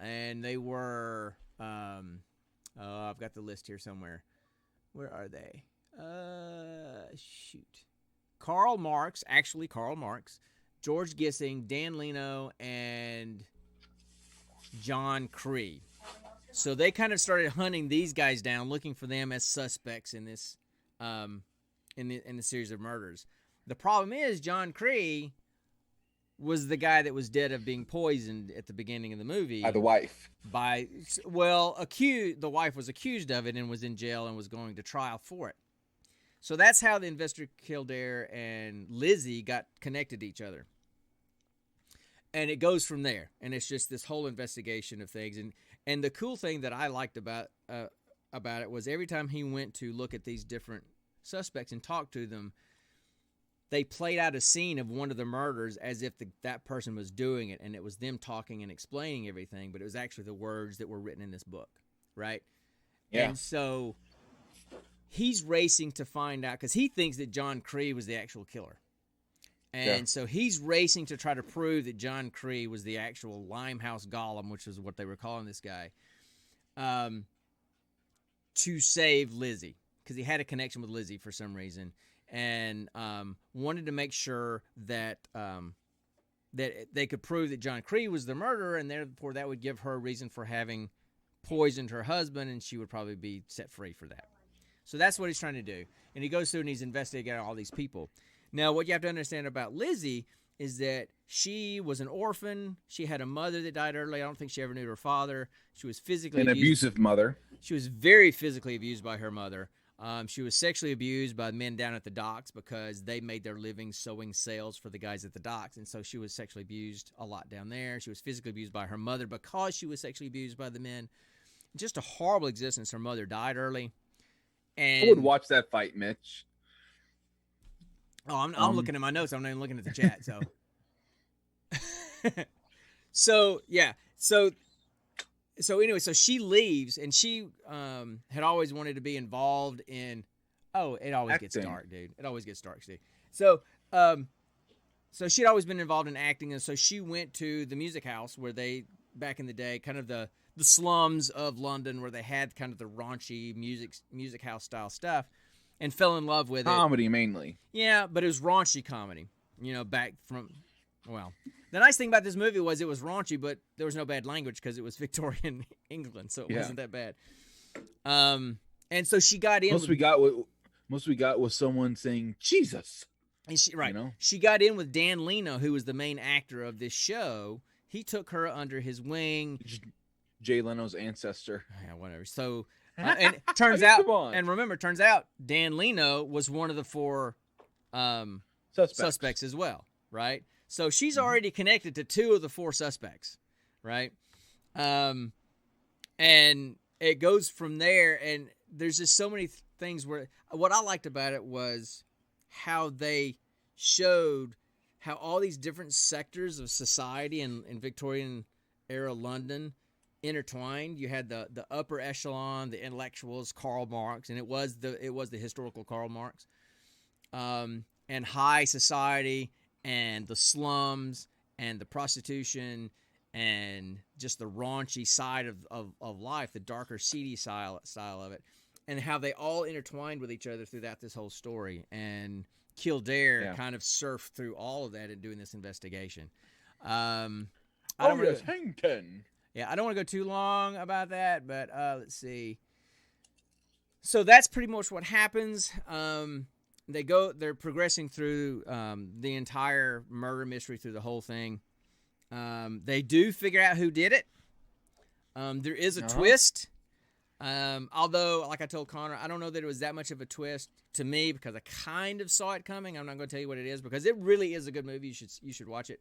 And they were, I've got the list here somewhere. Where are they? Karl Marx, George Gissing, Dan Leno, and John Cree. So they kind of started hunting these guys down, looking for them as suspects in this, in the series of murders. The problem is John Cree was the guy that was dead of being poisoned at the beginning of the movie by the wife. The wife was accused of it and was in jail and was going to trial for it. So that's how the investigator Kildare and Lizzie got connected to each other. And it goes from there. And it's just this whole investigation of things. And the cool thing that I liked about it was every time he went to look at these different suspects and talk to them, they played out a scene of one of the murders as if that person was doing it, and it was them talking and explaining everything, but it was actually the words that were written in this book, right? Yeah. And so he's racing to find out, because he thinks that John Cree was the actual killer. And so he's racing to try to prove that John Cree was the actual Limehouse Golem, which is what they were calling this guy, to save Lizzie, because he had a connection with Lizzie for some reason. And wanted to make sure that that they could prove that John Cree was the murderer, and therefore that would give her a reason for having poisoned her husband, and she would probably be set free for that. So that's what he's trying to do. And he goes through and he's investigating all these people. Now, what you have to understand about Lizzie is that she was an orphan. She had a mother that died early. I don't think she ever knew her father. She was physically abused. An abusive mother. She was very physically abused by her mother. She was sexually abused by men down at the docks because they made their living sewing sails for the guys at the docks. And so she was sexually abused a lot down there. She was physically abused by her mother because she was sexually abused by the men. Just a horrible existence. Her mother died early. And I would watch that fight, Mitch. Oh, I'm looking at my notes. I'm not even looking at the chat. So, So anyway, so she leaves, and she had always wanted to be involved in. Oh, it always gets dark, dude. It always gets dark, Steve. So, so she'd always been involved in acting, and so she went to the music house where they, back in the day, kind of the slums of London, where they had kind of the raunchy music house style stuff, and fell in love with comedy mainly. Yeah, but it was raunchy comedy. Back from. Well, the nice thing about this movie was it was raunchy, but there was no bad language because it was Victorian England, so it wasn't that bad. And so she got in. Most we got was someone saying Jesus. And she got in with Dan Leno, who was the main actor of this show. He took her under his wing. Jay Leno's ancestor. Yeah, whatever. So, and it turns out, turns out Dan Leno was one of the 4 suspects as well, right? So she's already connected to 2 of the 4 suspects, right? And it goes from there, and there's just so many things where what I liked about it was how they showed how all these different sectors of society in Victorian era London intertwined. You had the upper echelon, the intellectuals, Karl Marx, and it was the historical Karl Marx, and high society, and the slums, and the prostitution and just the raunchy side of life, the darker, seedy style of it, and how they all intertwined with each other throughout this whole story. And Kildare kind of surfed through all of that in doing this investigation. Hangton. Yeah, I don't want to go too long about that, but let's see. So that's pretty much what happens. They're progressing through the entire murder mystery, through the whole thing. They do figure out who did it. There is a twist. Although, like I told Connor, I don't know that it was that much of a twist to me because I kind of saw it coming. I'm not going to tell you what it is because it really is a good movie. You should watch it.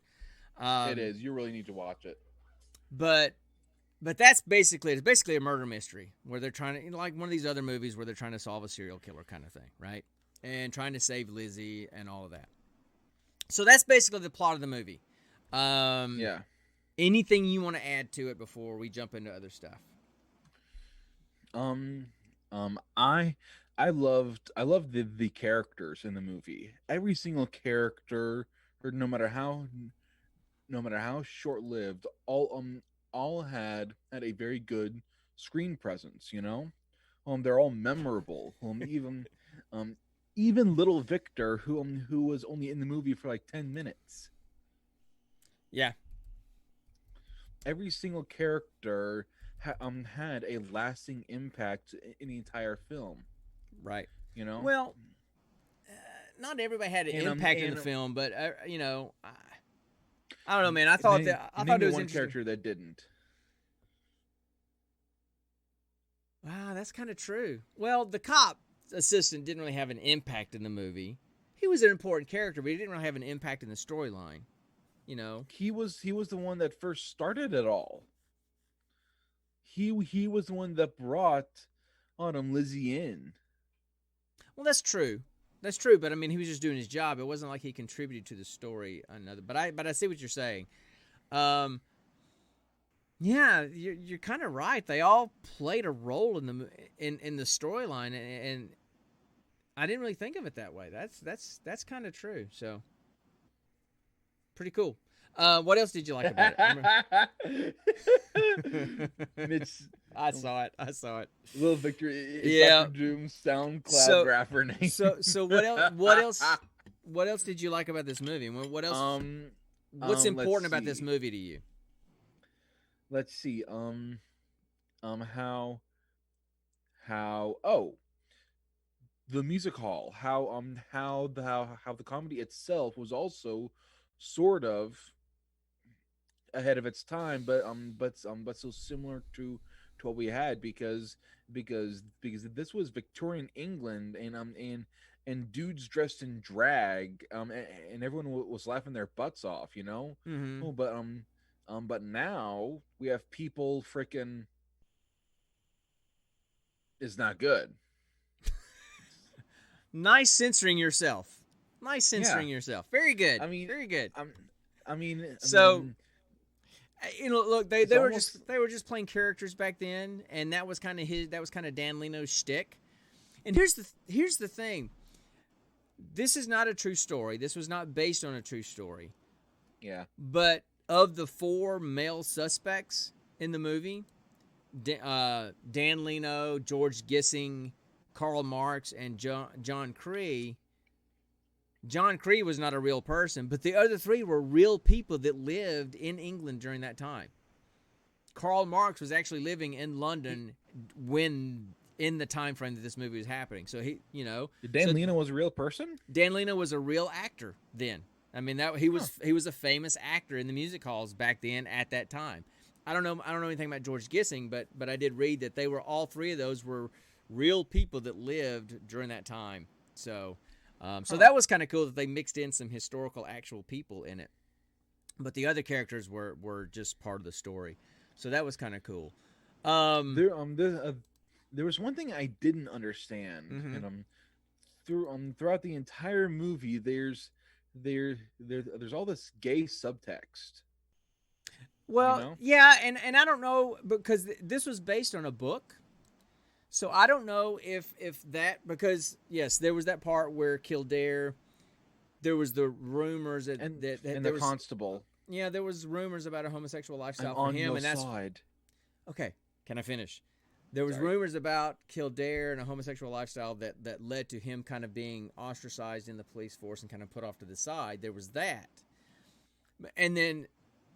It is. You really need to watch it. But that's basically a murder mystery where they're trying to, like one of these other movies where they're trying to solve a serial killer kind of thing, right? And trying to save Lizzie and all of that. So that's basically the plot of the movie. Yeah. Anything you want to add to it before we jump into other stuff? I loved the characters in the movie. Every single character, or no matter how short-lived, all had a very good screen presence, you know? They're all memorable. Even little Victor, who was only in the movie for like 10 minutes. Yeah. Every single character had a lasting impact in the entire film. Right. You know? Well, not everybody had an impact in the film, but you know, I don't know, man. I thought it was one character that didn't. Wow, that's kind of true. Well, the cop assistant didn't really have an impact in the movie. He was an important character, but he didn't really have an impact in the storyline. You know, he was the one that first started it all. He was the one that brought Lizzie in. Well, that's true. That's true, but I mean, he was just doing his job. It wasn't like he contributed to the story. But I see what you're saying. Yeah, you're kind of right. They all played a role in the storyline, and I didn't really think of it that way. That's kind of true. So, pretty cool. What else did you like about it? I saw it. Little Victor is Dr. Doom's SoundCloud rapper name. So what else did you like about this movie? What else? What's important about this movie to you? Let's see. How the music hall. How the comedy itself was also sort of ahead of its time, but so similar to what we had because this was Victorian England and dudes dressed in drag and everyone was laughing their butts off, you know. Mm-hmm. But now we have people freaking is not good. Nice censoring yourself. Yourself. Very good. very good. Look, they were just playing characters back then, and that was kind of Dan Leno's shtick. And here's the thing. This is not a true story. This was not based on a true story. Yeah. But of the 4 male suspects in the movie, Dan Leno, George Gissing, Karl Marx, and John Cree. John Cree was not a real person, but the other 3 were real people that lived in England during that time. Karl Marx was actually living in London in the time frame that this movie was happening. So Dan Leno was a real person? Dan Leno was a real actor then. I mean, he was a famous actor in the music halls back then at that time. I don't know anything about George Gissing, but I did read that all 3 of those were real people that lived during that time. So that was kind of cool that they mixed in some historical actual people in it. But the other characters were just part of the story. So that was kind of cool. There was one thing I didn't understand, mm-hmm. and throughout the entire movie, there's all this gay subtext. Well, you know? Yeah, and I don't know, because this was based on a book. So I don't know if that, because yes, there was that part where Kildare, there was the rumors that the constable. Yeah, there was rumors about a homosexual lifestyle I'm for on him, your and that's side. okay. Can I finish? There was Sorry. rumors about Kildare and a homosexual lifestyle that led to him kind of being ostracized in the police force and kind of put off to the side. There was that, and then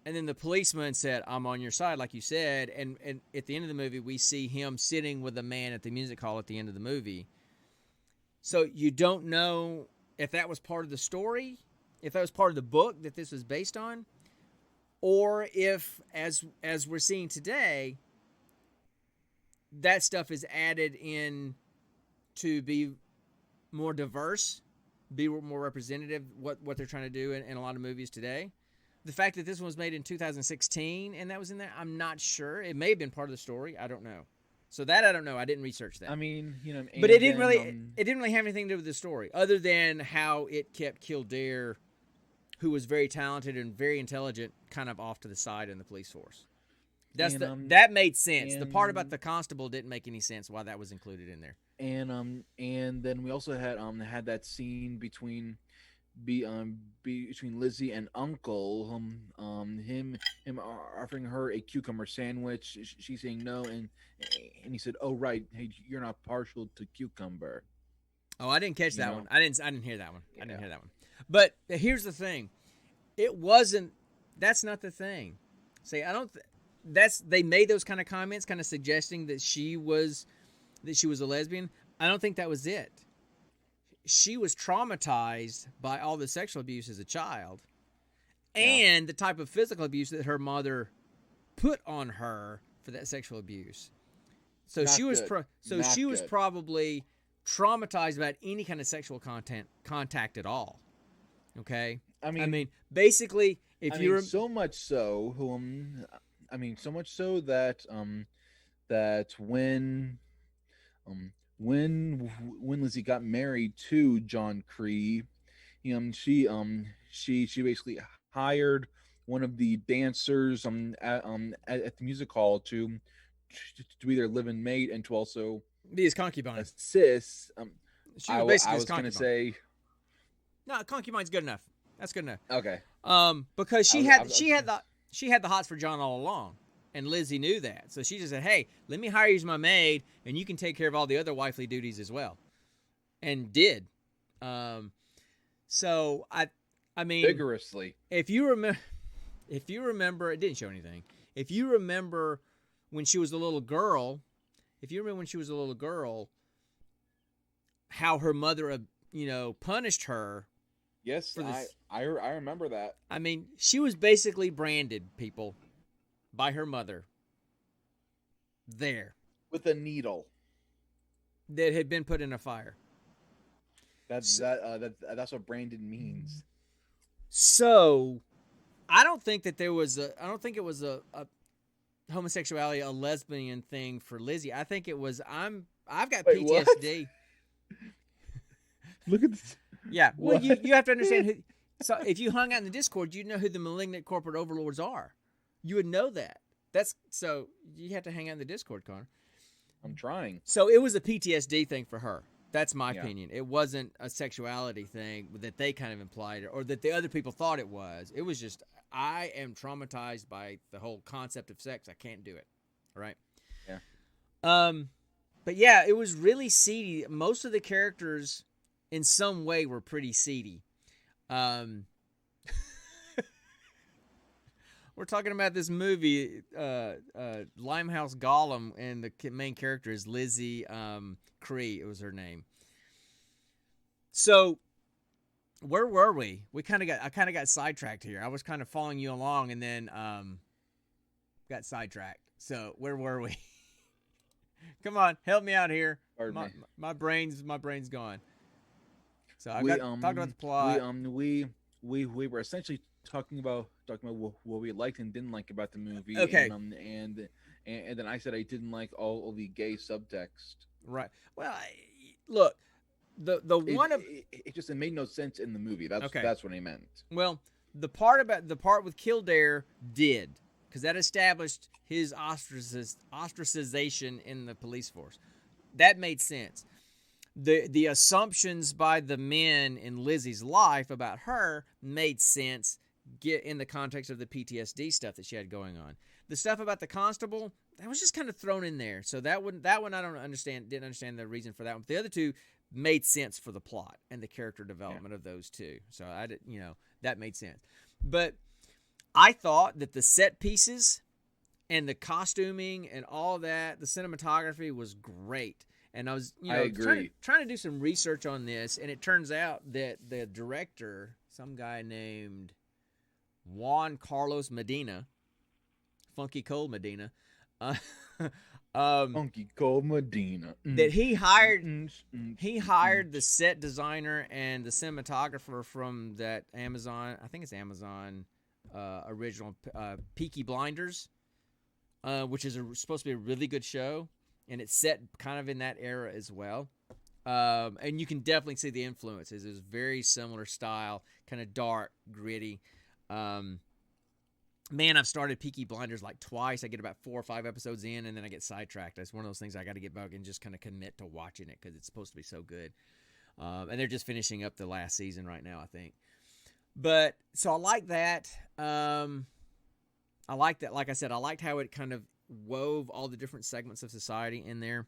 the policeman said, "I'm on your side," like you said. And at the end of the movie, we see him sitting with a man at the music hall at the end of the movie. So you don't know if that was part of the story, if that was part of the book that this was based on, or if, as we're seeing today, that stuff is added in to be more diverse, be more representative, what they're trying to do in a lot of movies today. The fact that this one was made in 2016 and that was in there, I'm not sure. It may have been part of the story. I don't know. So that I don't know. I didn't research that. I mean, but it didn't really have anything to do with the story, other than how it kept Kildare, who was very talented and very intelligent, kind of off to the side in the police force. That made sense. The part about the constable didn't make any sense why that was included in there. And then we also had that scene between Lizzie and Uncle, him offering her a cucumber sandwich. She's saying no, and he said, "Oh right, hey, you're not partial to cucumber." Oh, I didn't catch that one. I didn't hear that one. Yeah. I didn't hear that one. But here's the thing: it wasn't. That's not the thing. See, I don't. They made those kind of comments, kind of suggesting that she was a lesbian. I don't think that was it. She was traumatized by all the sexual abuse as a child, and the type of physical abuse that her mother put on her for that sexual abuse. So she was probably traumatized about any kind of sexual contact at all. Okay, I mean, basically, so much so that that when Lizzie got married to John Cree, she basically hired one of the dancers at the music hall to be their live-in mate and to also be his concubine. Assist. She was basically I was going to say, no, concubine's good enough. That's good enough. Okay. Because she had the hots for John all along. And Lizzie knew that. So she just said, hey, let me hire you as my maid, and you can take care of all the other wifely duties as well. And did. So, I mean... vigorously. If you remember, it didn't show anything. If you remember when she was a little girl, how her mother, punished her. Yes, I remember that. I mean, she was basically branded, people, by her mother. There. With a needle. That had been put in a fire. That's what branded means. So, I don't think it was a homosexuality, a lesbian thing for Lizzie. I think it was, I've got PTSD. Look at this. Yeah. Well, you have to understand who. So if you hung out in the Discord, you'd know who the malignant corporate overlords are. You would know that. So you have to hang out in the Discord, Connor. I'm trying. So it was a PTSD thing for her. That's my opinion. It wasn't a sexuality thing that they kind of implied or that the other people thought it was. It was just, I am traumatized by the whole concept of sex. I can't do it. All right? Yeah. But yeah, it was really seedy. Most of the characters in some way were pretty seedy. We're talking about this movie, Limehouse Golem, and the main character is Lizzie Cree. It was her name. So, where were we? I kind of got sidetracked here. I was kind of following you along, and then got sidetracked. So, where were we? Come on, help me out here. My brain's gone. So I got talked about the plot. We were essentially talking about what we liked and didn't like about the movie. Okay. And then I said I didn't like all the gay subtext. Right. Well, look, it made no sense in the movie. That's what I meant. Well, the part with Kildare did, because that established his ostracization in the police force. That made sense. The assumptions by the men in Lizzie's life about her made sense get in the context of the PTSD stuff that she had going on. The stuff about the constable, that was just kind of thrown in there. So that one I didn't understand the reason for that one. The other two made sense for the plot and the character development of those two. So that made sense. But I thought that the set pieces and the costuming and all that, the cinematography was great. And I was, trying to do some research on this, and it turns out that the director, some guy named Juan Carlos Medina, Funky Cold Medina, Funky Cold Medina, that he hired the set designer and the cinematographer from that Amazon, I think it's Amazon original Peaky Blinders, which is supposed to be a really good show. And it's set kind of in that era as well. And you can definitely see the influences. It's very similar style, kind of dark, gritty. Man, I've started Peaky Blinders like twice. I get about 4 or 5 episodes in, and then I get sidetracked. It's one of those things I got to get back and just kind of commit to watching it because it's supposed to be so good. And they're just finishing up the last season right now, I think. But, so I like that. I like that. Like I said, I liked how it kind of wove all the different segments of society in there.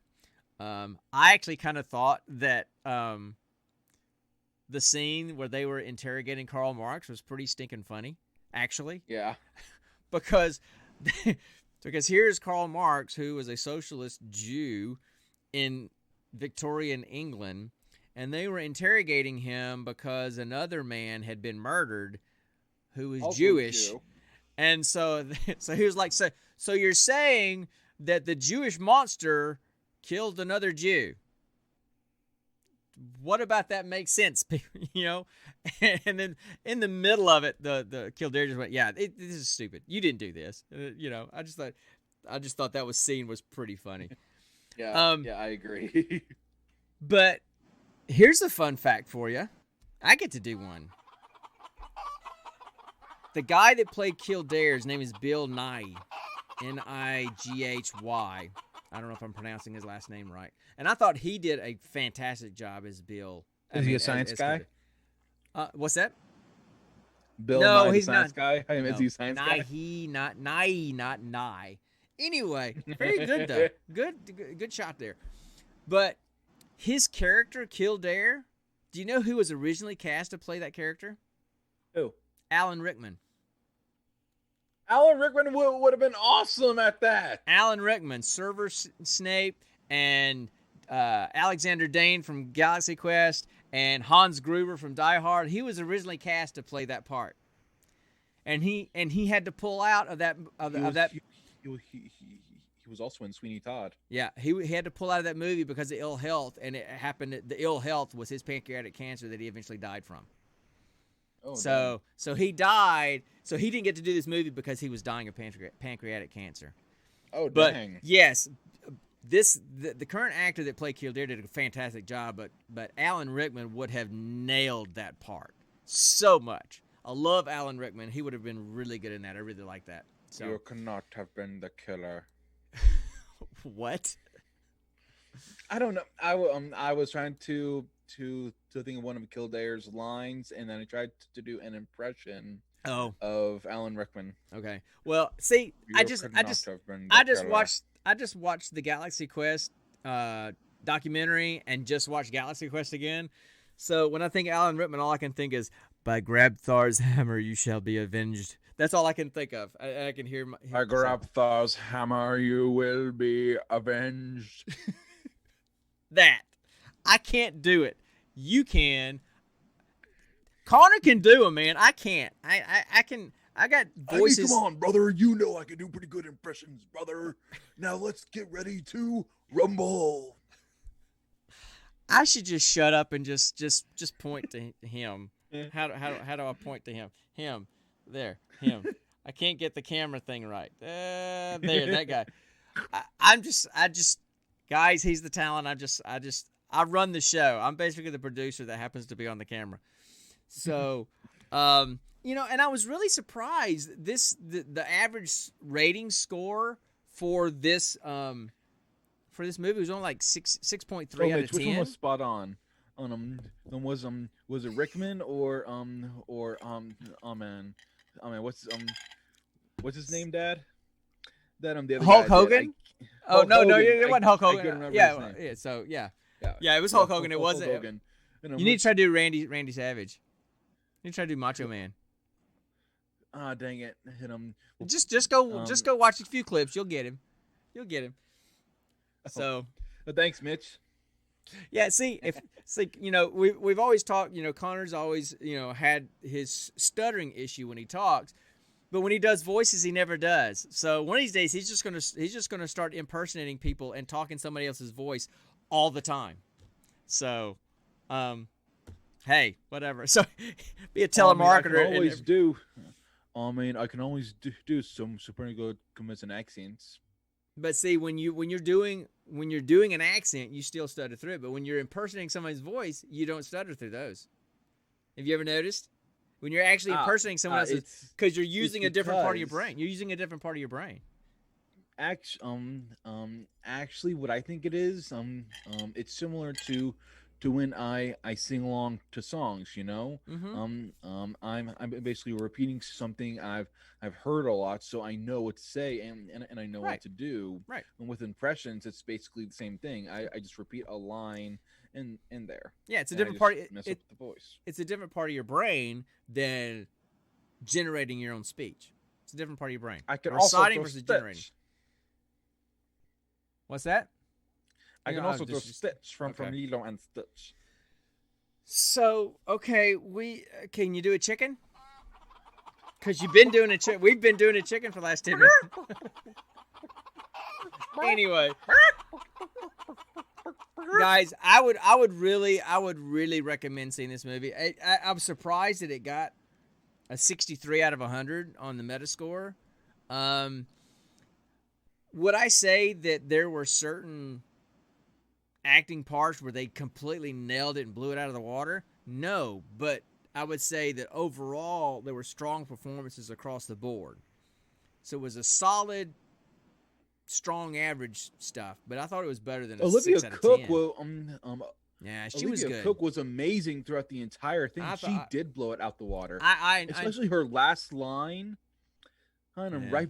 I actually kind of thought that the scene where they were interrogating Karl Marx was pretty stinking funny, actually. Yeah. because here's Karl Marx, who was a socialist Jew in Victorian England, and they were interrogating him because another man had been murdered who was also Jewish. Jew. And so he was like, so you're saying that the Jewish monster killed another Jew? What about that makes sense? And then in the middle of it, the Kildare just went, "Yeah, this is stupid. You didn't do this." I just thought that scene was pretty funny. Yeah, I agree. But here's a fun fact for you. I get to do one. The guy that played Kildare, his name is Bill Nighy, Nighy. I don't know if I'm pronouncing his last name right. And I thought he did a fantastic job as Bill. Is he a science guy? What's that? Bill no, Nye, he's the science not. guy? Is he a science guy? Nighy, not Nye. Anyway, very good though. Good shot there. But his character, Kildare, do you know who was originally cast to play that character? Who? Alan Rickman. Alan Rickman would have been awesome at that. Alan Rickman, Severus Snape, and Alexander Dane from Galaxy Quest, and Hans Gruber from Die Hard. He was originally cast to play that part, and he had to pull out of that. He was also in Sweeney Todd. Yeah, he had to pull out of that movie because of ill health, and it happened. The ill health was his pancreatic cancer that he eventually died from. Oh, so he died. So he didn't get to do this movie because he was dying of pancreatic cancer. Oh, but dang. Yes, the current actor that played Kildare did a fantastic job. But Alan Rickman would have nailed that part so much. I love Alan Rickman. He would have been really good in that. I really like that. So. You cannot have been the killer. What? I don't know. I was trying to think of one of Kildare's lines, and then I tried to do an impression of Alan Rickman. Okay. Well, see, I just watched the Galaxy Quest documentary and just watched Galaxy Quest again. So when I think Alan Rickman, all I can think is, "By Grabthar's hammer you shall be avenged." That's all I can think of. I can hear. By Grabthar's hammer you will be avenged. That. I can't do it. You can. Connor can do it, man. I can't. I can. I got voices. I mean, come on, brother. You know I can do pretty good impressions, brother. Now let's get ready to rumble. I should just shut up and just point to him. How do I point to him? Him. There. Him. I can't get the camera thing right. There, that guy. I just guys, he's the talent. I run the show. I'm basically the producer that happens to be on the camera. So, and I was really surprised. The average rating score for this movie was only like 6.3 out of 10. Which one was spot on? Was it Rickman or I mean, what's his name, Dad? That the other Hulk guy Hogan. Hulk no, Hogan. it wasn't Hulk I Hogan. couldn't remember Yeah, his name. yeah. So yeah, Yeah, it was Hulk Hogan. It Hulk wasn't. Hogan. You need to try to do Randy Savage. You need to try to do Macho Man. Ah, dang it! Hit him. Just go watch a few clips. You'll get him. So, thanks, Mitch. Yeah, see, we've always talked. Connor's always had his stuttering issue when he talks, but when he does voices, he never does. So one of these days, he's just gonna start impersonating people and talking somebody else's voice all the time. So, hey, whatever. So, be a telemarketer. I can always do some pretty good convincing accents. But see, when you're doing an accent, you still stutter through it. But when you're impersonating somebody's voice, you don't stutter through those. Have you ever noticed? When you're actually impersonating someone else's, because you're using a different part of your brain. You're using a different part of your brain. Actually, what I think it is, it's similar to when I sing along to songs, Mm-hmm. I'm basically repeating something I've heard a lot, so I know what to say and I know what to do. Right. And with impressions, it's basically the same thing. I just repeat a line in there. Yeah, it's a different part. Mess up the voice. It's a different part of your brain than generating your own speech. It's a different part of your brain. I can reciting also versus Stitch. generating. What's that? I can also throw Stitch from Lilo and Stitch. So, okay, can you do a chicken? Because you've been doing a chicken. We've been doing a chicken for the last 10 minutes. Anyway, guys, I would really recommend seeing this movie. I'm surprised that it got a 63 out of 100 on the Metascore. Would I say that there were certain acting parts where they completely nailed it and blew it out of the water? No, but I would say that overall there were strong performances across the board. So it was a solid, strong average stuff, but I thought it was better than a Olivia 6 out of Cook 10. Yeah, she was good. Olivia Cook was amazing throughout the entire thing. She did blow it out the water. Especially her last line. Right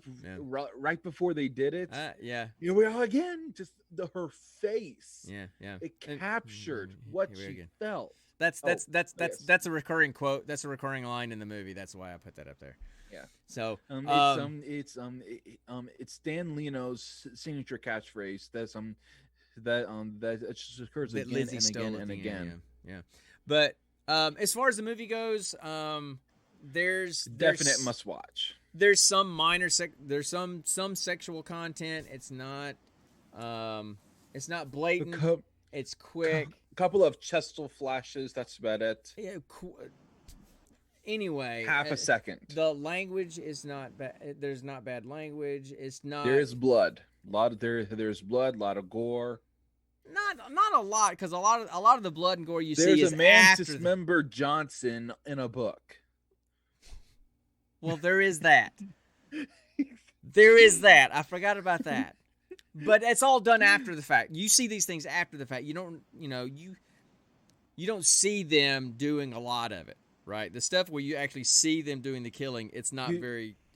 before they did it. Yeah. Here we are again. Just her face. Yeah. It captured what she felt. That's a recurring quote. That's a recurring line in the movie. That's why I put that up there. Yeah. So it's Stan Leno's signature catchphrase. That just occurs that again Lizzie and stole again and again. Yeah. But as far as the movie goes, there's definite must watch. There's some minor there's some sexual content. It's not blatant. It's quick. A couple of chestal flashes. That's about it. Yeah. Anyway, half a second. The language is not bad. There's not bad language. It's not. There is blood. There's blood. A lot of gore. Not a lot, because a lot of the blood and gore you see is There's a man after dismembered Johnson in a book. Well, there is that. There is that. I forgot about that. But it's all done after the fact. You see these things after the fact. You don't, you don't see them doing a lot of it, right? The stuff where you actually see them doing the killing, it's not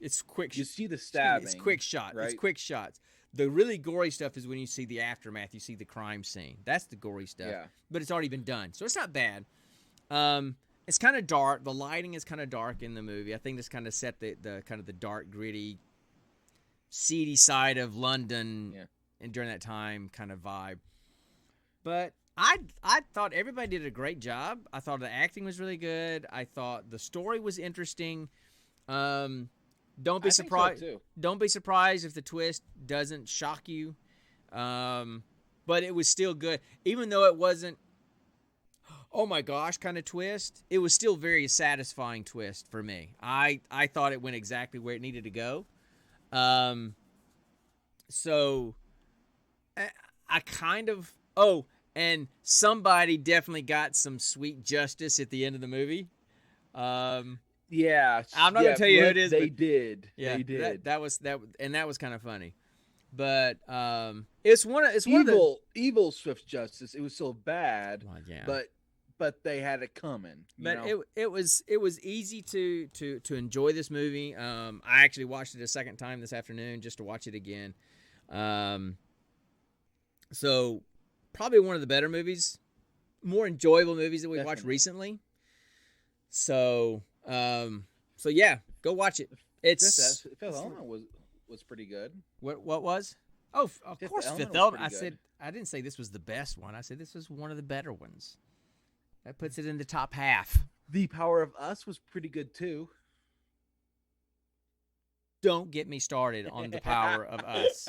it's quick. You see the stabbing. It's quick shot. Right? It's quick shots. The really gory stuff is when you see the aftermath. You see the crime scene. That's the gory stuff. Yeah. But it's already been done, so it's not bad. It's kind of dark. The lighting is kind of dark in the movie. I think this kind of set the kind of the dark, gritty, seedy side of London, and during that time kind of vibe. But I thought everybody did a great job. I thought the acting was really good. I thought the story was interesting. Don't be surprised. So too. Don't be surprised if the twist doesn't shock you. But it was still good, even though it wasn't. Oh my gosh, kind of twist. It was still very satisfying twist for me. I thought it went exactly where it needed to go. So I kind of and somebody definitely got some sweet justice at the end of the the Yeah, I'm not gonna tell you who it is. They but did. Yeah, they did. That was kind of funny. But it's one of the evil Swift justice. It was so bad. Well, yeah. But but they had it coming. But it was easy to enjoy this movie. I actually watched it a second time this afternoon just to watch it again. So probably one of the better movies, more enjoyable movies that we've watched recently. So yeah, go watch it. It's Fifth Element was pretty good. What was? Oh, of course, Fifth Element. I didn't say this was the best one. I said this was one of the better ones. That puts it in the top half. The Power of Us was pretty good too. Don't get me started on The Power of Us.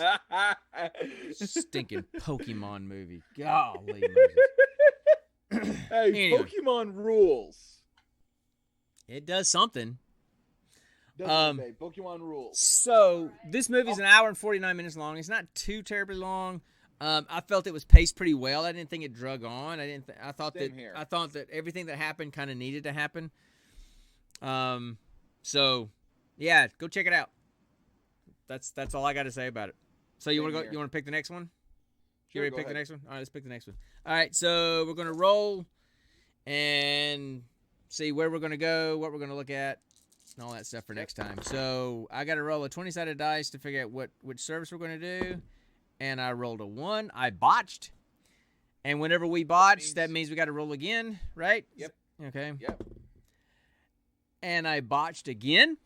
Stinking Pokemon movie. Golly. Hey, anyway. Pokemon rules. It does something. Pokemon rules. So this movie's an hour and 49 minutes long. It's not too terribly long. I felt it was paced pretty well. I didn't think it drug on. I thought that everything that happened kind of needed to happen. So yeah, go check it out. That's all I got to say about it. So you want to go? You want to pick the next one? Sure, you ready to pick the next one? All right, let's pick the next one. All right, so we're gonna roll and see where we're gonna go, what we're gonna look at, and all that stuff for next time. So I got to roll a 20-sided dice to figure out which service we're gonna do, and I rolled a 1. I botched, and whenever we botch, that means we got to roll again, right? Yep. Okay. Yep. And I botched again.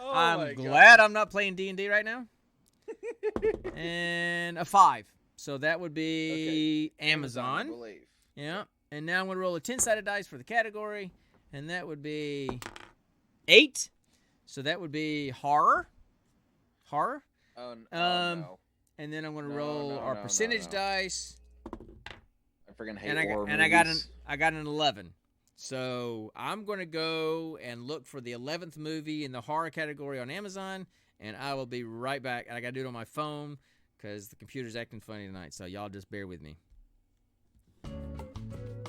Oh, I'm glad I'm not playing D&D right now. And a 5. So that would be Amazon. I believe. Yeah. And now I'm going to roll a 10-sided dice for the category. And that would be 8. So that would be horror. Horror. Oh, no. And then I'm going to roll our percentage dice. I freaking hate horror movies. And I got an 11. So I'm going to go and look for the 11th movie in the horror category on Amazon, and I will be right back. I got to do it on my phone because the computer's acting funny tonight, so y'all just bear with me.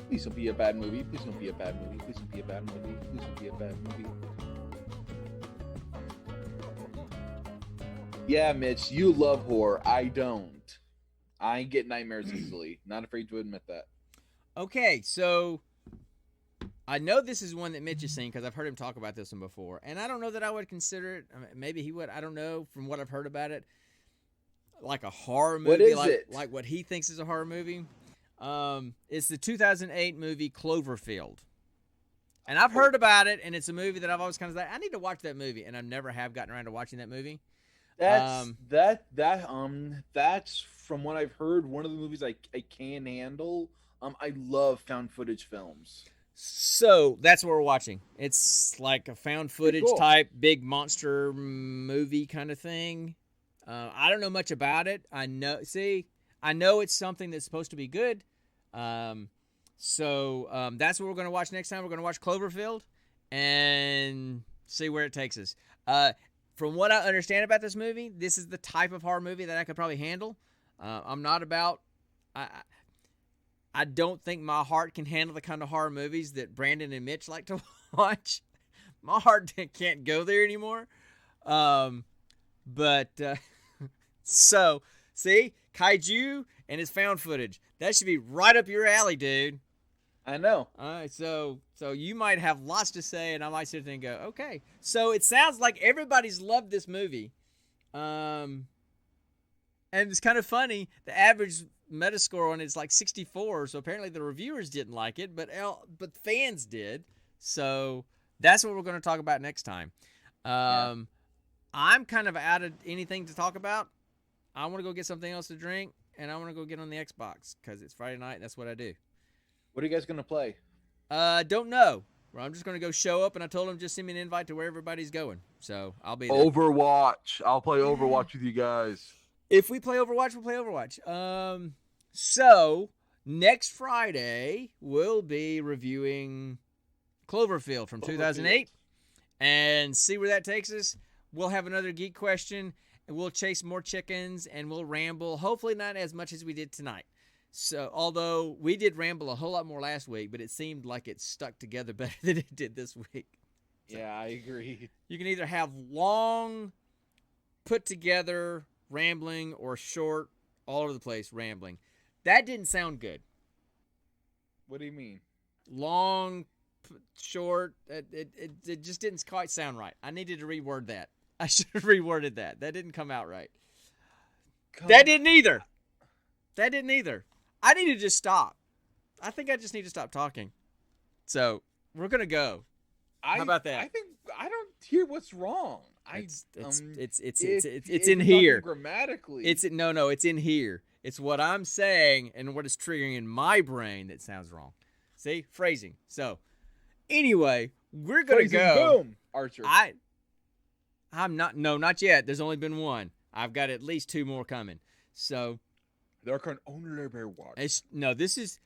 Please don't be a bad movie. Please don't be a bad movie. Please don't be a bad movie. Please don't be a bad movie. Yeah, Mitch, you love horror. I don't. I get nightmares easily. Not afraid to admit that. Okay, so I know this is one that Mitch has seen because I've heard him talk about this one before, and I don't know that I would consider it. I mean, maybe he would. I don't know from what I've heard about it, like a horror movie. What is it? Like what he thinks is a horror movie. It's the 2008 movie Cloverfield, and I've heard about it, and it's a movie that I've always kind of like, I need to watch that movie, and I never have gotten around to watching that movie. That's from what I've heard, one of the movies I can handle. I love found footage films. So that's what we're watching. It's like a found footage type big monster movie kind of thing. I don't know much about it. I know it's something that's supposed to be good. So that's what we're going to watch next time. We're going to watch Cloverfield and see where it takes us. From what I understand about this movie, this is the type of horror movie that I could probably handle. I'm not about... I don't think my heart can handle the kind of horror movies that Brandon and Mitch like to watch. My heart can't go there anymore. So, see? Kaiju and his found footage. That should be right up your alley, dude. I know. All right, so you might have lots to say, and I might sit there and go, okay. So it sounds like everybody's loved this movie. And it's kind of funny. The average Metascore on it's like 64, so apparently the reviewers didn't like it, but fans did. So that's what we're going to talk about next time. I'm kind of out of anything to talk about. I want to go get something else to drink, and I want to go get on the Xbox because it's Friday night. And that's what I do. What are you guys going to play? Don't know. Well, I'm just going to go show up, and I told them just send me an invite to where everybody's going. So I'll be there. Overwatch. I'll play Overwatch with you guys. If we play Overwatch, we'll play Overwatch. So next Friday we'll be reviewing Cloverfield from 2008 and see where that takes us. We'll have another geek question, and we'll chase more chickens, and we'll ramble. Hopefully not as much as we did tonight. So, although we did ramble a whole lot more last week, but it seemed like it stuck together better than it did this week. So, yeah, I agree. You can either have long, put together rambling or short, all over the place rambling. That didn't sound good. What do you mean? Long, short. It just didn't quite sound right. I needed to reword that. I should have reworded that. That didn't come out right. That didn't either. I need to just stop. I think I just need to stop talking. So we're gonna go. How about that? I think I don't hear what's wrong. It's in here. Grammatically. It's in here. It's what I'm saying and what is triggering in my brain that sounds wrong. See? Phrasing. So anyway, we're gonna go. Boom, Archer. I'm not yet. There's only been one. I've got at least 2 more coming. So there can only be one. This is,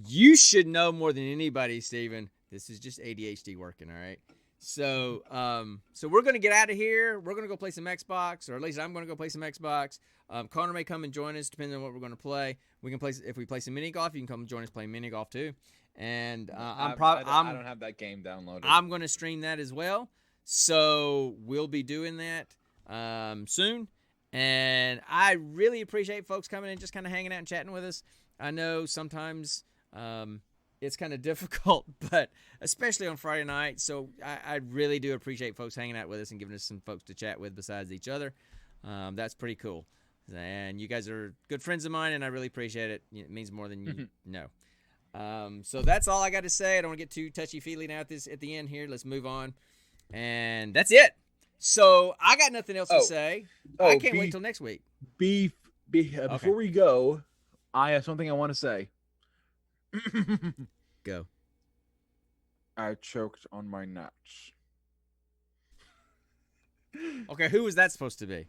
you should know more than anybody, Steven. This is just ADHD working, all right? So we're going to get out of here. We're going to go play some Xbox, or at least I'm going to go play some Xbox. Connor may come and join us, depending on what we're going to play. We can play, if we play some mini golf, you can come and join us playing mini golf too. And I don't have that game downloaded. I'm going to stream that as well. So we'll be doing that soon. And I really appreciate folks coming in, just kind of hanging out and chatting with us. I know sometimes it's kind of difficult, but especially on Friday night. So I really do appreciate folks hanging out with us and giving us some folks to chat with besides each other. That's pretty cool. And you guys are good friends of mine, and I really appreciate it. It means more than you know. So that's all I got to say. I don't want to get too touchy-feely now at the end here. Let's move on. And that's it. So I got nothing else to say. I can't wait till next week. Before we go, I have something I want to say. Go. I choked on my nuts. Okay, who was that supposed to be?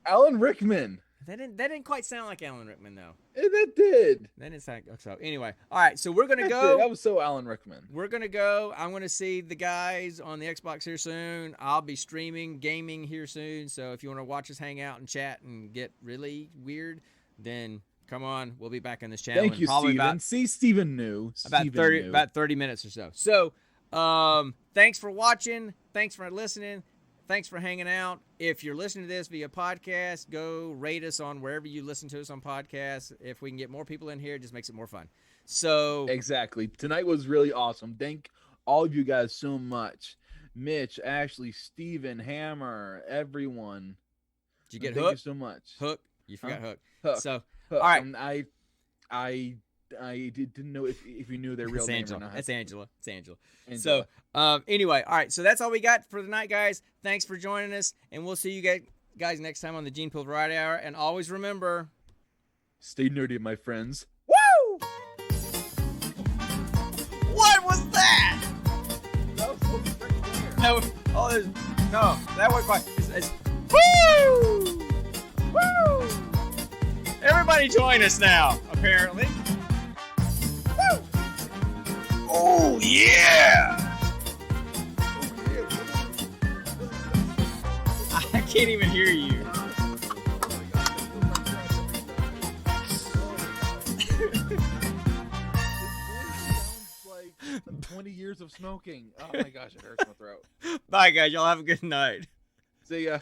Alan Rickman. That didn't quite sound like Alan Rickman, though. That did. That didn't sound so. Anyway, all right, so we're gonna go. That was so Alan Rickman. We're gonna go. I'm gonna see the guys on the Xbox here soon. I'll be streaming gaming here soon. So if you want to watch us hang out and chat and get really weird, then come on. We'll be back on this channel. Thank you, Steven. Steven knew. About 30 minutes or so. So, thanks for watching. Thanks for listening. Thanks for hanging out. If you're listening to this via podcast, go rate us on wherever you listen to us on podcasts. If we can get more people in here, it just makes it more fun. So exactly. Tonight was really awesome. Thank all of you guys so much. Mitch, Ashley, Steven, Hammer, everyone. Did you get Hook? Hook? Thank you so much. Hook. You forgot Hook. Hook. So, Hook. all right. I didn't know if you knew their real name or not. That's Angela. It's Angela. So, anyway, all right. So that's all we got for tonight, guys. Thanks for joining us, and we'll see you guys next time on the Gene Pool Variety Hour. And always remember, stay nerdy, my friends. Woo! What was that? That was supposed to be clear. No, that wasn't quite. It's woo! Woo! Everybody join us now, apparently. Woo! Oh, yeah! I can't even hear you. Like 20 years of smoking. Oh my gosh, it hurts my throat. Bye, guys. Y'all have a good night. See ya.